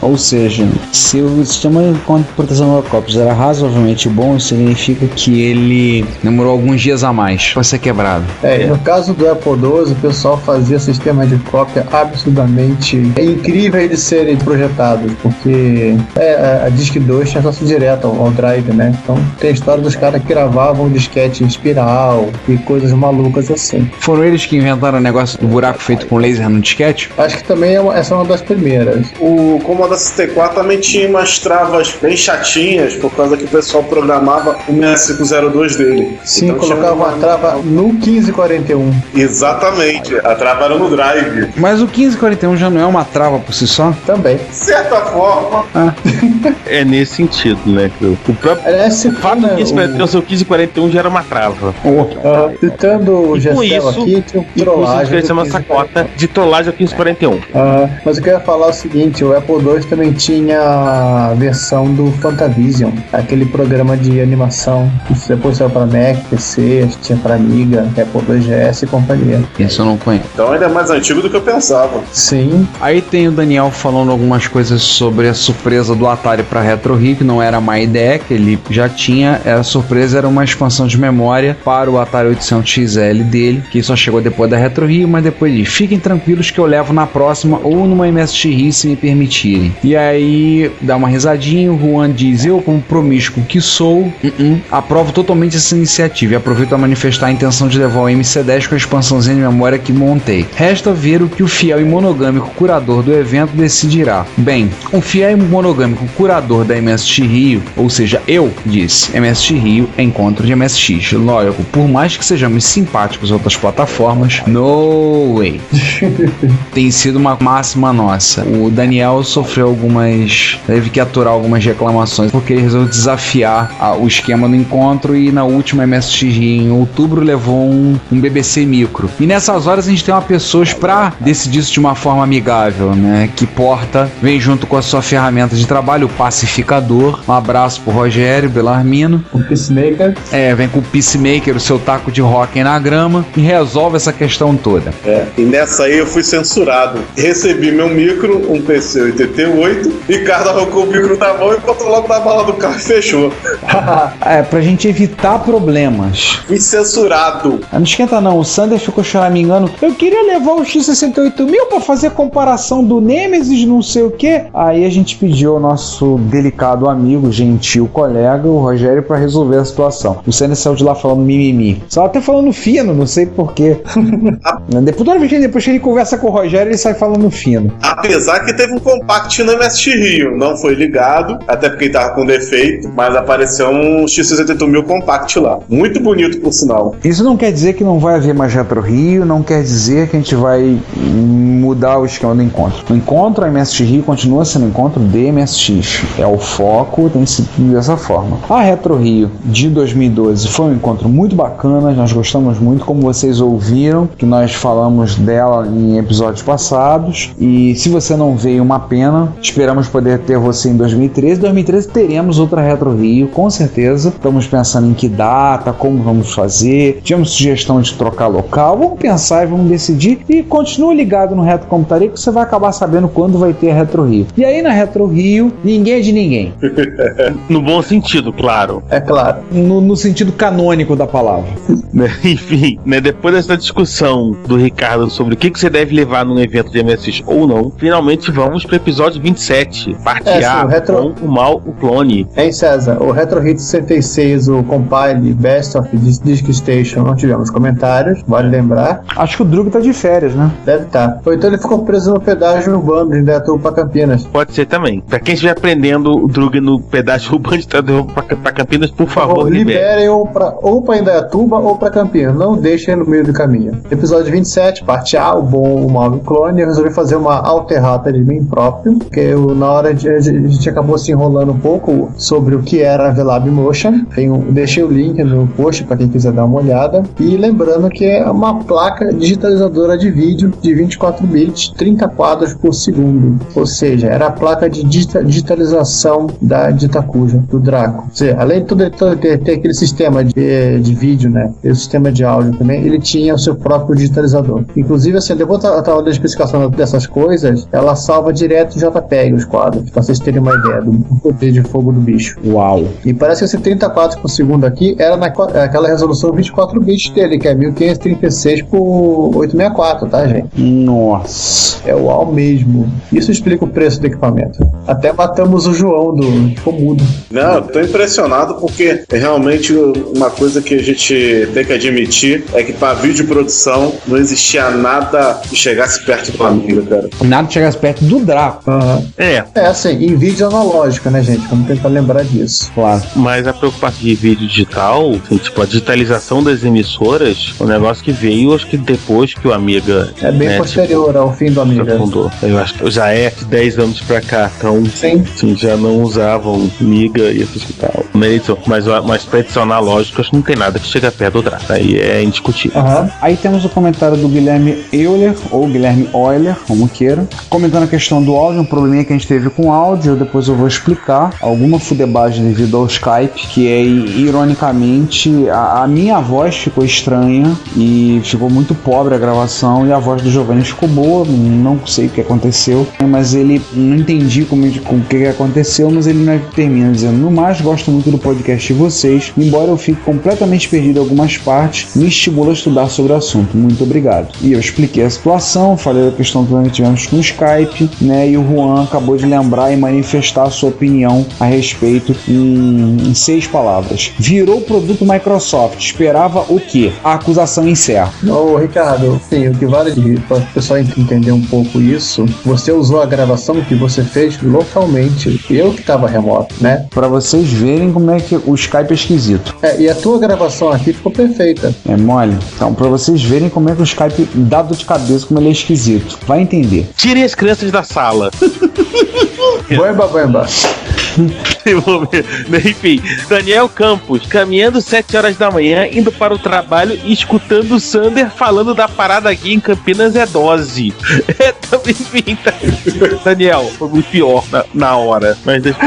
Ou seja, se o sistema de proteção contra cópias era razoavelmente bom, isso significa que ele demorou alguns dias a mais para ser quebrado. No caso do Apple II, o pessoal fazia sistema de cópia absurdamente incríveis de serem projetados, porque a Disk 2 tinha acesso direto ao drive, né? Então tem a história dos caras que gravavam disquete em espiral e coisas malucas assim. Foram eles que inventaram o negócio do buraco feito com laser no disquete? Acho que também essa é uma das primeiras. O Commodore 64 também tinha umas travas bem chatinhas, por causa que o pessoal programava o 6502 dele. Sim, então colocava uma trava no 1541. Exatamente, a trava era no drive. Mas o 1541 já não é uma trava por si só? Também. De certa forma. É nesse sentido, né? O próprio fato do 1541 ser o 1541 já era uma trava. Citando o Gestel aqui, tinha um trollagem. Isso nossa cota de trollagem ao 1541. Mas eu queria falar o seguinte: o Apple II também tinha a versão do Fantavision, aquele programa de animação que depois saiu para Mac, PC, tinha para Amiga, Apple II GS e companhia. Isso eu não conheço. Então ele é mais antigo do que eu pensava. Sim. Aí tem o Daniel falando algumas coisas sobre a surpresa do Atari para RetroRio, que não era má ideia, que ele já tinha. A surpresa era uma expansão de memória para o Atari 800XL dele, que só chegou depois da RetroRio, mas depois diz: fiquem tranquilos que eu levo na próxima ou numa MSX se me permitirem. E aí dá uma risadinha, o Juan diz: eu, como promíscuo que sou, aprovo totalmente essa iniciativa e aproveito a manifestar a intenção de levar o MC10 com a expansãozinha de memória que montei. Resta ver o que o fiel e monogâmico curador do evento decidirá. Bem, o fiel e monogâmico curador da MSX Rio, ou seja, eu, disse: MSX Rio é encontro de MSX. Lógico, por mais que sejamos simpáticos a outras plataformas, no way. Tem sido uma máxima nossa. O Daniel teve que aturar algumas reclamações porque ele resolveu desafiar o esquema do encontro e na última MSX Rio em outubro levou um BBC micro. E nessas horas a gente tem uma pessoa para decidir isso de uma forma amigável, né? Que vem junto com a sua ferramenta de trabalho, o pacificador. Um abraço pro Rogério Belarmino. O Peacemaker. Vem com o Peacemaker, o seu taco de rock na grama e resolve essa questão toda. E nessa aí eu fui censurado. Recebi meu micro, um PC 88, Ricardo arrancou o micro da mão e botou logo na bala do carro e fechou. Pra gente evitar problemas. Fui censurado. Não esquenta não, o Sander ficou choramingando. Eu queria levar o X68000 pra fazer comparação do Nemesis, não sei o que. Aí a gente pediu ao nosso nosso delicado amigo, gentil colega, o Rogério, para resolver a situação. O Sander saiu de lá falando mimimi. Só até falando fino, não sei porquê. Depois que ele conversa com o Rogério, ele sai falando fino. Apesar que teve um compact no MSX Rio, não foi ligado, até porque ele tava com defeito, mas apareceu um X68000 compact lá. Muito bonito, por sinal. Isso não quer dizer que não vai haver mais Retro Rio, não quer dizer que a gente vai mudar o esquema do encontro. O encontro, a MSX Rio, continua sendo um encontro de MSX. É o foco, tem sido dessa forma. A Retro Rio de 2012 foi um encontro muito bacana, nós gostamos muito, como vocês ouviram, que nós falamos dela em episódios passados. E se você não veio, uma pena. Esperamos poder ter você em 2013. Em 2013 teremos outra Retro Rio, com certeza. Estamos pensando em que data, como vamos fazer. Tivemos sugestão de trocar local. Vamos pensar e vamos decidir. E continue ligado no Retro Computaria, que você vai acabar sabendo quando vai ter a Retro Rio. E aí na Retro Rio, ninguém é de ninguém. No bom sentido, claro. É claro. No sentido canônico da palavra. Enfim, né, depois dessa discussão do Ricardo sobre o que você deve levar num evento de MSX ou não, finalmente vamos para o episódio 27, parte A, com o mal, o clone. Hein, César? O Retro Hit 66, o Compile Best of Disk Station, não tivemos comentários, vale lembrar. Acho que o Drug tá de férias, né? Deve estar. Ou então ele ficou preso no pedágio urbano de Indaiatuba para Campinas. Pode ser também. Pra quem estiver aprendendo o Drug no pedágio urbano de Indaiatuba para Campinas, por favor, liberem ou para Indaiatuba ou para Campinas. Não deixem no meio do caminho. Episódio 27, parte A, o bom, o mal e o clone. Eu resolvi fazer uma alterrata de mim próprio, porque na hora a gente acabou se enrolando um pouco sobre o que era a VLAB Motion. Deixei o link no post para quem quiser dar uma olhada. E lembrando que é uma placa digitalizadora de vídeo de 24 bits, 30 quadros por segundo. Ou seja, era a placa de digitalização da Ditacuja, do Draco. Ou seja, além de tudo ter aquele sistema de vídeo, né? E o sistema de áudio também, ele tinha o seu próprio digitalizador. Inclusive, assim, depois eu tava dando especificação dessas coisas, ela salva direto em JPEG os quadros, pra vocês terem uma ideia do poder de fogo do bicho. Uau! E parece que esse 30 quadros por segundo aqui era naquela resolução 24 bits dele, que é 1536 por 864, tá, gente? Nossa! É uau mesmo. Isso explica o preço do equipamento. Até matamos o João do Comudo. Não, eu tô impressionado porque realmente uma coisa que a gente tem que admitir é que pra videoprodução não existia nada que chegasse perto do Amiga, cara. Nada que chegasse perto do Draco. Uhum. É assim, em vídeo analógico, né, gente? Vamos tentar lembrar disso. Claro. Mas a preocupação de vídeo digital, assim, tipo, a digitalização das emissoras, um negócio que veio, acho que depois que o Amiga... É bem posterior ao fim do Amiga. Eu acho que já é de 10 anos pra cá, então sim, já não usavam Amiga e assim e tal. Mas pra adicionar lógico, acho que não tem nada que chega perto do Draco. Aí é indiscutível. Uhum. Aí temos o comentário do Guilherme Euler, ou Guilherme Euler, como queira, comentando a questão do áudio, um probleminha que a gente teve com o áudio, depois eu vou explicar. Alguma fudebagem devido ao Skype, que é, ironicamente, a minha voz ficou estranha e ficou muito pobre a gravação, e a voz do Giovanni ficou boa, não sei o que aconteceu, mas ele, não entendi o que aconteceu, mas ele termina dizendo: no mais, gosto muito do podcast de vocês, embora eu fique completamente perdido em algumas partes, me estimula a estudar sobre o assunto, muito obrigado. E eu expliquei a situação, falei da questão que tivemos com o Skype, né, e o Juan acabou de lembrar e manifestar a sua opinião a respeito em 6 palavras. Virou produto Microsoft, esperava o quê? A acusação encerra. Ô Ricardo, sim, o que vale para o pessoal entender um pouco isso, você usou a gravação que você fez localmente, eu que estava remoto, né? Para vocês verem como é que o Skype é esquisito. E a tua gravação aqui ficou perfeita. É mole? Então, para vocês verem como é que o Skype dá dor de cabeça, como ele é esquisito. Vai entender. Tirem as crianças da sala. Bamba. Enfim, Daniel Campos, caminhando 7 horas da manhã, indo para o trabalho e escutando o Sander falando da parada aqui em Campinas é dose. Enfim, Daniel, foi muito pior na hora, mas deixa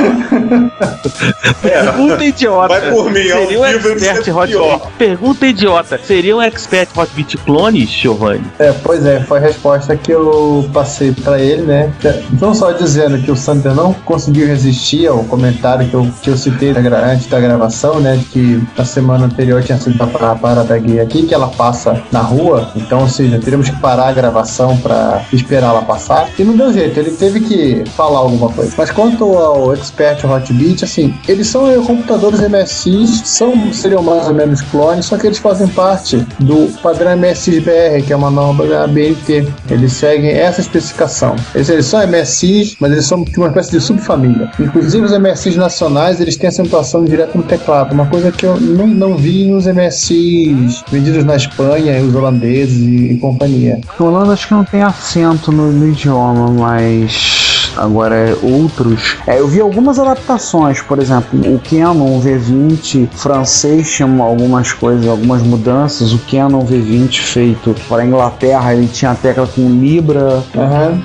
Pergunta idiota. Vai por mim, seria um expert hot Pergunta idiota. Seria um expert Hotbit clones, Giovanni? Pois é, foi a resposta que eu passei pra ele, né? Não só dizendo que o Sander não conseguiu resistir ao comentário comentário que eu citei antes da gravação, né? De que na semana anterior tinha sido a parada gay aqui, que ela passa na rua, então, ou seja, teríamos que parar a gravação pra esperar ela passar. E não deu jeito, ele teve que falar alguma coisa. Mas quanto ao Expert Hotbit, assim, eles são computadores MSX, seriam mais ou menos clones, só que eles fazem parte do padrão MSX-BR, que é uma norma da BNT. Eles seguem essa especificação. Eles são MSX, mas eles são uma espécie de subfamília. Inclusive os MSX nacionais, eles têm acentuação direta no teclado, uma coisa que eu não vi nos MSX vendidos na Espanha, e os holandeses e companhia. O Holanda acho que não tem acento no idioma, mas agora outros. Eu vi algumas adaptações, por exemplo, o Canon V20 francês tinha algumas coisas, algumas mudanças. O Canon V20 feito para a Inglaterra, ele tinha a tecla com Libra,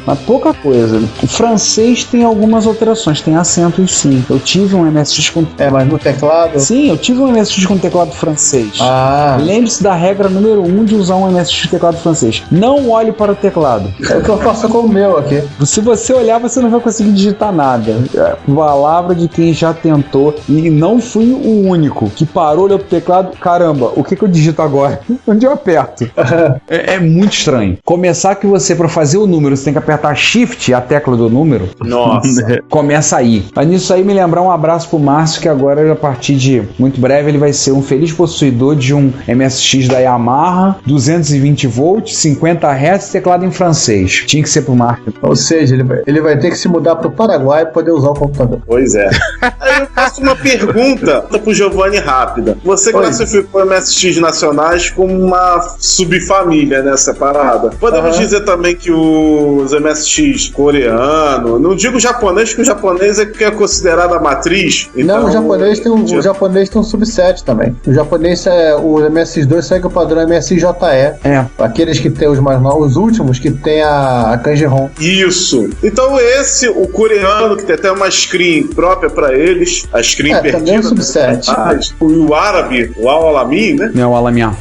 mas pouca coisa. O francês tem algumas alterações, tem acentos sim. Eu tive um MSX com... mas no teclado? Sim, eu tive um MSX com teclado francês. Lembre-se da regra número 1 de usar um MSX com teclado francês. Não olhe para o teclado. É o que eu faço com o meu aqui. Se você olhar, você não vai conseguir digitar nada. Palavra de quem já tentou, e não fui o único que parou, olhou pro teclado, caramba, o que eu digito agora? Onde eu aperto? É muito estranho. Começar que você, para fazer o número, você tem que apertar Shift, a tecla do número. Nossa. Começa aí. Mas nisso aí me lembrar um abraço pro Márcio, que agora, a partir de muito breve, ele vai ser um feliz possuidor de um MSX da Yamaha, 220 volts, 50 Hz, teclado em francês. Tinha que ser pro Márcio. Ou seja, ele vai ter que se mudar pro Paraguai para poder usar o computador. Pois é. Aí eu faço uma pergunta pro Giovanni rápida. Você classificou MSX nacionais como uma subfamília, né, separada. Podemos dizer também que os MSX coreano, não digo japonês, porque o japonês é que é considerado a matriz. Então, não, o japonês tem um subset também. O japonês o MSX2 segue o padrão MSX-JE. Aqueles que tem os mais novos, os últimos que tem a Kanji-ROM. Isso. Então o coreano, que tem até uma screen própria pra eles, a screen perdida. Também é um subset. O árabe, o Al-Alamin, né? O Al-Alamin.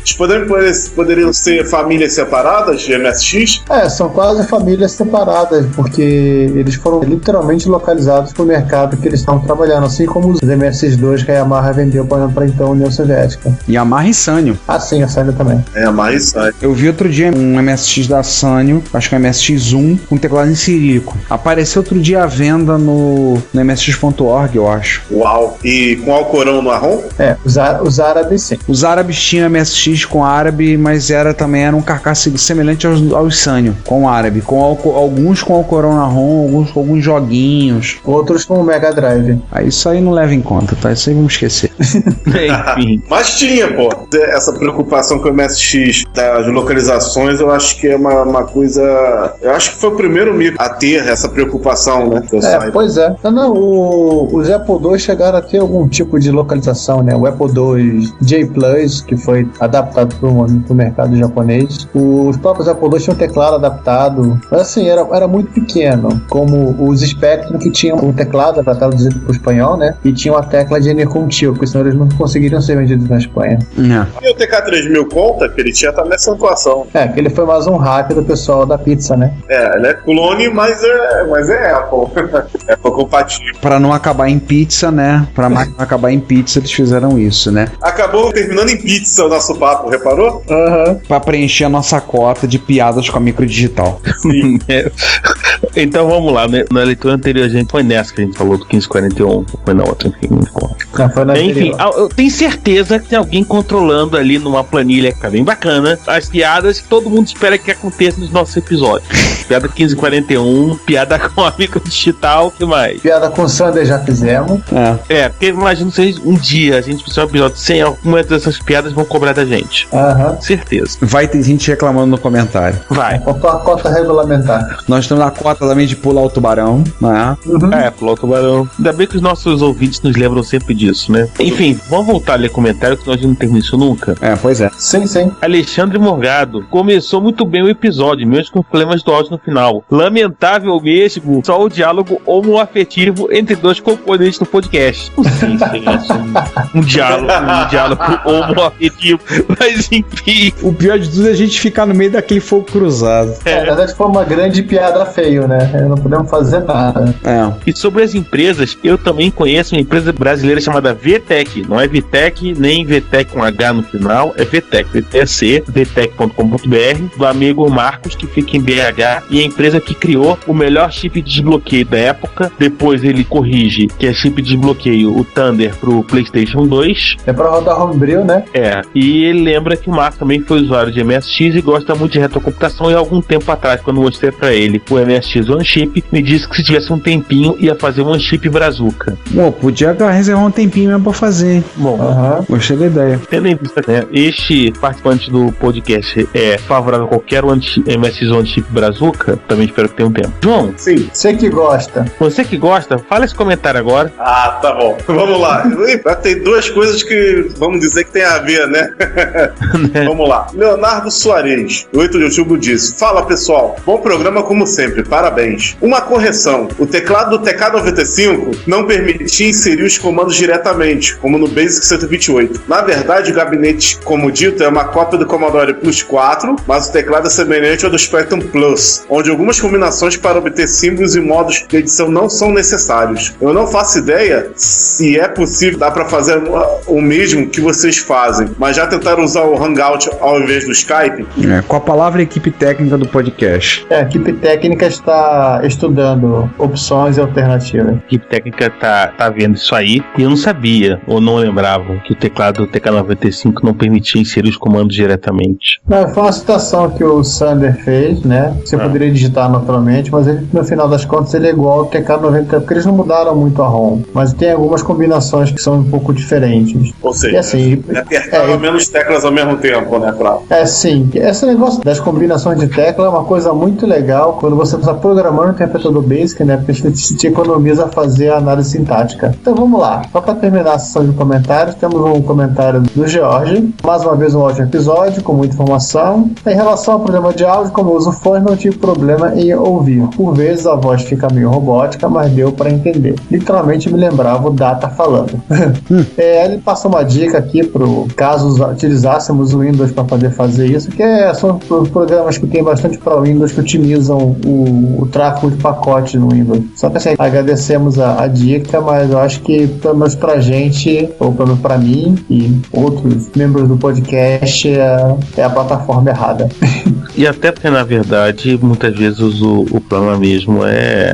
Poderiam ser famílias separadas de MSX? São quase famílias separadas, porque eles foram literalmente localizados pro mercado que eles estão trabalhando, assim como os MSX2 que a Yamaha vendeu para então a União Soviética. Yamaha e Sanyo. Sim, a Sanyo também. Yamaha e Sanyo. Eu vi outro dia um MSX da Sanyo, acho que é um MSX1, com teclado em cirílico. Apareceu outro dia à venda no MSX.org, eu acho. Uau! E com Alcorão no ROM? Os árabes sim. Os árabes tinham MSX com árabe, mas também era um carcaço semelhante aos Sanyo, com árabe. Alguns com Alcorão na ROM, alguns com alguns joguinhos. Outros com o Mega Drive. Isso aí não leva em conta, tá? Isso aí vamos esquecer. Enfim. Mas tinha, essa preocupação com o MSX das localizações, eu acho que é uma coisa... Eu acho que foi o primeiro micro a ter essa preocupação, né? Pois é. Os Apple II chegaram a ter algum tipo de localização, né? O Apple II J Plus, que foi adaptado pro mercado japonês. Os próprios Apple II tinham teclado adaptado. Mas assim, era muito pequeno. Como os Spectrum, que tinham o teclado para traduzido pro espanhol, né? E tinham a tecla de Enercontil, porque senão eles não conseguiriam ser vendidos na Espanha. E o TK3000 conta que ele tinha também essa acentuação. Que ele foi mais um hack do pessoal da pizza, né? Ele é clone, mas é Apple. Apple compatível. Pra não acabar em pizza, né? Pra não acabar em pizza, eles fizeram isso, né? Acabou terminando em pizza o nosso papo, reparou? Pra preencher a nossa cota de piadas com a microdigital. Sim. Então vamos lá, né? Na leitura anterior, foi nessa que a gente falou do 1541, foi na outra, enfim. Enfim, eu tenho certeza que tem alguém controlando ali numa planilha que tá bem bacana as piadas que todo mundo espera que aconteça nos nossos episódios. Piada 1541, piada com a microdigital, o que mais? Piada com o Sander já fizemos. Porque imagino que um dia a gente fizer um episódio sem algumas dessas piadas vão cobrar da gente. Certeza. Vai ter gente reclamando no comentário. Vai. Qual a cota regulamentar? Nós temos a cota também de pular o tubarão, né? Pular o tubarão. Ainda bem que os nossos ouvintes nos lembram sempre disso, né? Enfim, vamos voltar a ler comentário que nós não terminamos isso nunca. Pois é. Sim. Alexandre Morgado. Começou muito bem o episódio, mesmo com problemas do áudio no final. Lamentável mesmo, só o diálogo homoafetivo entre dois componentes do podcast. Não sei se tem um diálogo homoafetivo, mas enfim. O pior de tudo é a gente ficar no meio daquele fogo cruzado. Na verdade foi uma grande piada feio, né? né? Não podemos fazer nada. E sobre as empresas, eu também conheço uma empresa brasileira chamada VTech. Não é VTech, nem VTech com H no final, é VTech, VTC, vtech.com.br, do amigo Marcos, que fica em BH, e é a empresa que criou o melhor chip de desbloqueio da época. Depois ele corrige que é chip de desbloqueio, o Thunder, pro PlayStation 2. É pra rodar Homebrew, né? E ele lembra que o Marcos também foi usuário de MSX e gosta muito de retrocomputação, e há algum tempo atrás, quando eu mostrei pra ele o MSX One Chip, me disse que se tivesse um tempinho, ia fazer um One Chip Brazuca. Pô, podia reservar um tempinho mesmo pra fazer. Bom, gostei da ideia. Tendo em vista, né, este participante do podcast é favorável a qualquer MSX One Chip Brazuca, também espero que tenha um tempo. João? Sim. Você que gosta. Você que gosta, fala esse comentário agora. Ah, tá bom. Vamos lá. Tem duas coisas que vamos dizer que tem a ver, né? Vamos lá. Leonardo Soares, 8 de outubro, disse: fala, pessoal. Bom programa como sempre. Parabéns. Uma correção. O teclado do TK95 não permitia inserir os comandos diretamente, como no Basic 128. Na verdade, o gabinete, como dito, é uma cópia do Commodore Plus 4, mas o teclado é semelhante ao do Spectrum Plus, onde algumas combinações para obter símbolos e modos de edição não são necessários. Eu não faço ideia se é possível, dá para fazer o mesmo que vocês fazem, mas já tentaram usar o Hangout ao invés do Skype? Com a palavra equipe técnica do podcast. A equipe técnica está estudando opções e alternativas. A equipe técnica tá vendo isso aí, e eu não sabia, ou não lembrava, que o teclado do TK95 não permitia inserir os comandos diretamente. Não, foi uma citação que o Sander fez, né? Você poderia digitar naturalmente, mas ele, no final das contas, ele é igual ao TK90, porque eles não mudaram muito a ROM, mas tem algumas combinações que são um pouco diferentes. Ou seja, e assim, apertava menos teclas ao mesmo tempo, né, Flávio? Sim. Esse negócio das combinações de tecla é uma coisa muito legal quando você está programando o interpretador Basic, né? Porque você te economiza a fazer a análise sintática. Então vamos lá. Só para terminar a sessão de comentários, temos um comentário do George. Mais uma vez um ótimo episódio, com muita informação. Em relação ao problema de áudio, como eu uso fone, não tive problema em ouvir. Por vezes a voz fica meio robótica, mas deu para entender. Literalmente me lembrava o Data falando. Ele passou uma dica aqui pro caso utilizássemos o Windows para poder fazer isso, que são programas que tem bastante para o Windows que otimizam o tráfego de pacotes no Windows. Só que assim, agradecemos a dica, mas eu acho que pelo menos pra gente, ou pelo menos pra mim e outros membros do podcast, é a plataforma errada. E até porque, na verdade, muitas vezes o problema mesmo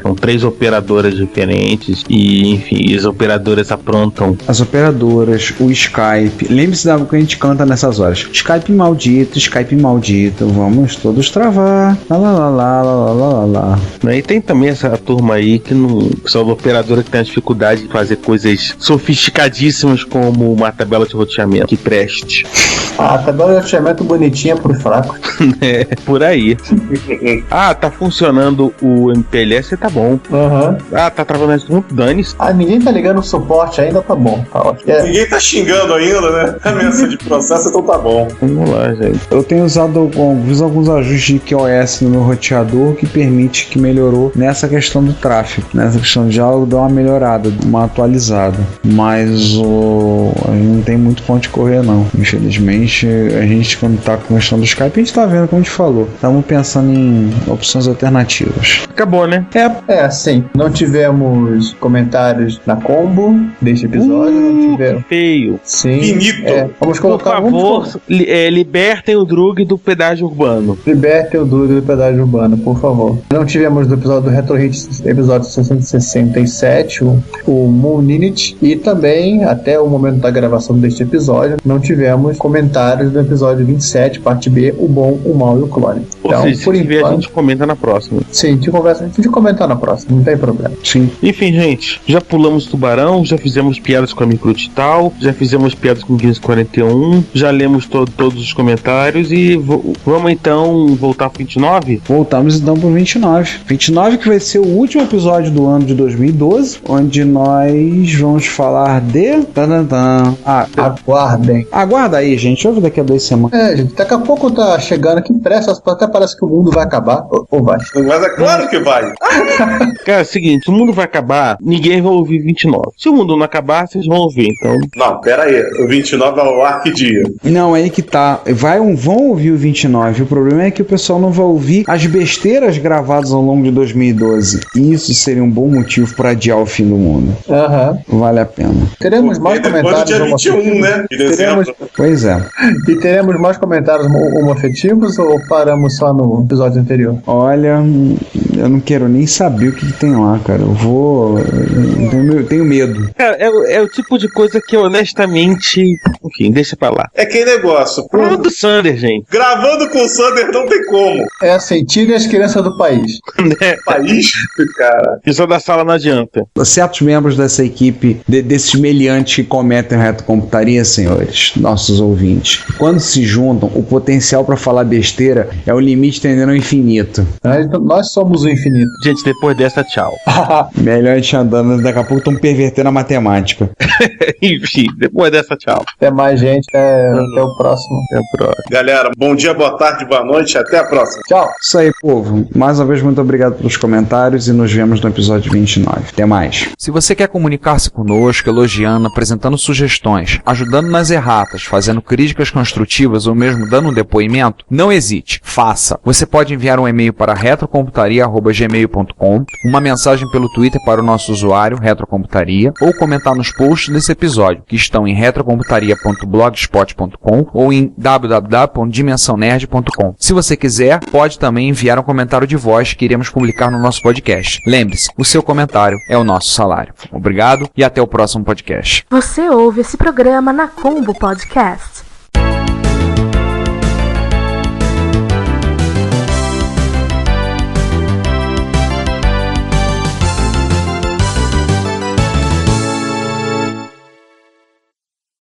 são 3 operadoras diferentes e, enfim, as operadoras aprontam. As operadoras, o Skype. Lembre-se da que a gente canta nessas horas. Skype maldito, vamos todos travar. Lá. E tem também essa turma aí que não. Pessoal da operadora que tem a dificuldade de fazer coisas sofisticadíssimas como uma tabela de roteamento que preste. A tabela de roteamento bonitinha pro fraco. Por aí. Tá funcionando o MPLS, tá bom. Tá travando isso, dane-se. Ninguém tá ligando o suporte ainda, tá bom. Tá ótimo. Ninguém tá xingando ainda, né? Ameaça de processo, então tá bom. Vamos lá, gente. Eu tenho usado alguns ajustes de QoS no meu roteador que permite, que melhorou nessa questão do tráfego. Nessa questão de diálogo deu uma melhorada, uma atualizada. Mas a gente não tem muito ponto de correr, não. Infelizmente, a gente, quando tá com a questão do Skype, a gente tá vendo, como a gente falou. Estamos pensando em opções alternativas. Acabou, né? Sim. Não tivemos comentários na combo deste episódio. Não tivemos. Feio. Sim. Finito. Vamos colocar. Por favor, libertem o Drug do pedágio urbano. Libertem o Drug do pedágio urbano, por favor. Não tivemos do episódio do Retro Hits, episódio 667, o Moon Ninit, e também, até o momento da gravação deste episódio, não tivemos comentários do episódio 27, parte B, o bom, o mal e o clone. Então, se tiver, a gente comenta na próxima. Sim, a gente comenta na próxima, não tem problema. Sim. Enfim, gente, já pulamos Tubarão, já fizemos piadas com a Microtital, já fizemos piadas com 1541, já lemos todos os comentários e vamos então voltar pro 29? Voltamos então pro 29. 29 que vai ser o último episódio do ano de 2012, onde nós vamos falar de... Aguardem. Aguarda aí, gente. Ouve daqui a 2 semanas. Gente, daqui a pouco tá chegando, que pressa, até parece que o mundo vai acabar. Ou vai? Mas é claro que vai. Cara, é o seguinte, se o mundo vai acabar, ninguém vai ouvir 29. Se o mundo não acabar, vocês vão ouvir, então... Não, pera aí. O 29 é o ar que dia? Não, aí que tá. Vão ouvir o 29. O problema é que o pessoal não vai ouvir as besteiras gravadas lançados ao longo de 2012. Isso seria um bom motivo para adiar o fim do mundo. Vale a pena. Teremos mais comentários dia 21, né? De dezembro. Pois é. E teremos mais comentários homoafetivos ou paramos só no episódio anterior? Olha, eu não quero nem saber o que tem lá, cara. Eu tenho medo. Cara, é o tipo de coisa que honestamente. Enfim, deixa pra lá. É aquele negócio. Fala do Sander, gente. Gravando com o Sander não tem como. É assim, tirem as crianças do país. País? Cara. Pessoal da sala não adianta. Certos membros dessa equipe, desses meliantes que cometem retrocomputaria, senhores, nossos ouvintes, quando se juntam, o potencial pra falar besteira é o limite tendendo ao infinito. Nós somos o infinito. Gente, depois dessa, tchau. Melhor a gente andando, daqui a pouco estão pervertendo a matemática. Enfim, depois dessa, tchau. Até mais, gente. Até o próximo. Galera, bom dia, boa tarde, boa noite. Até a próxima. Tchau. Isso aí, povo. Mais uma vez, muito obrigado pelos comentários e nos vemos no episódio 29. Até mais. Se você quer comunicar-se conosco, elogiando, apresentando sugestões, ajudando nas erratas, fazendo críticas construtivas ou mesmo dando um depoimento, não hesite. Faça. Você pode enviar um e-mail para retrocomputaria@gmail.com, uma mensagem pelo Twitter para o nosso usuário, Retrocomputaria, ou comentar nos posts desse episódio, que estão em retrocomputaria.blogspot.com ou em www.dimensãonerd.com. Se você quiser, pode também enviar um comentário de voz que iremos publicar no nosso podcast. Lembre-se, o seu comentário é o nosso salário. Obrigado e até o próximo podcast. Você ouve esse programa na Combo Podcast.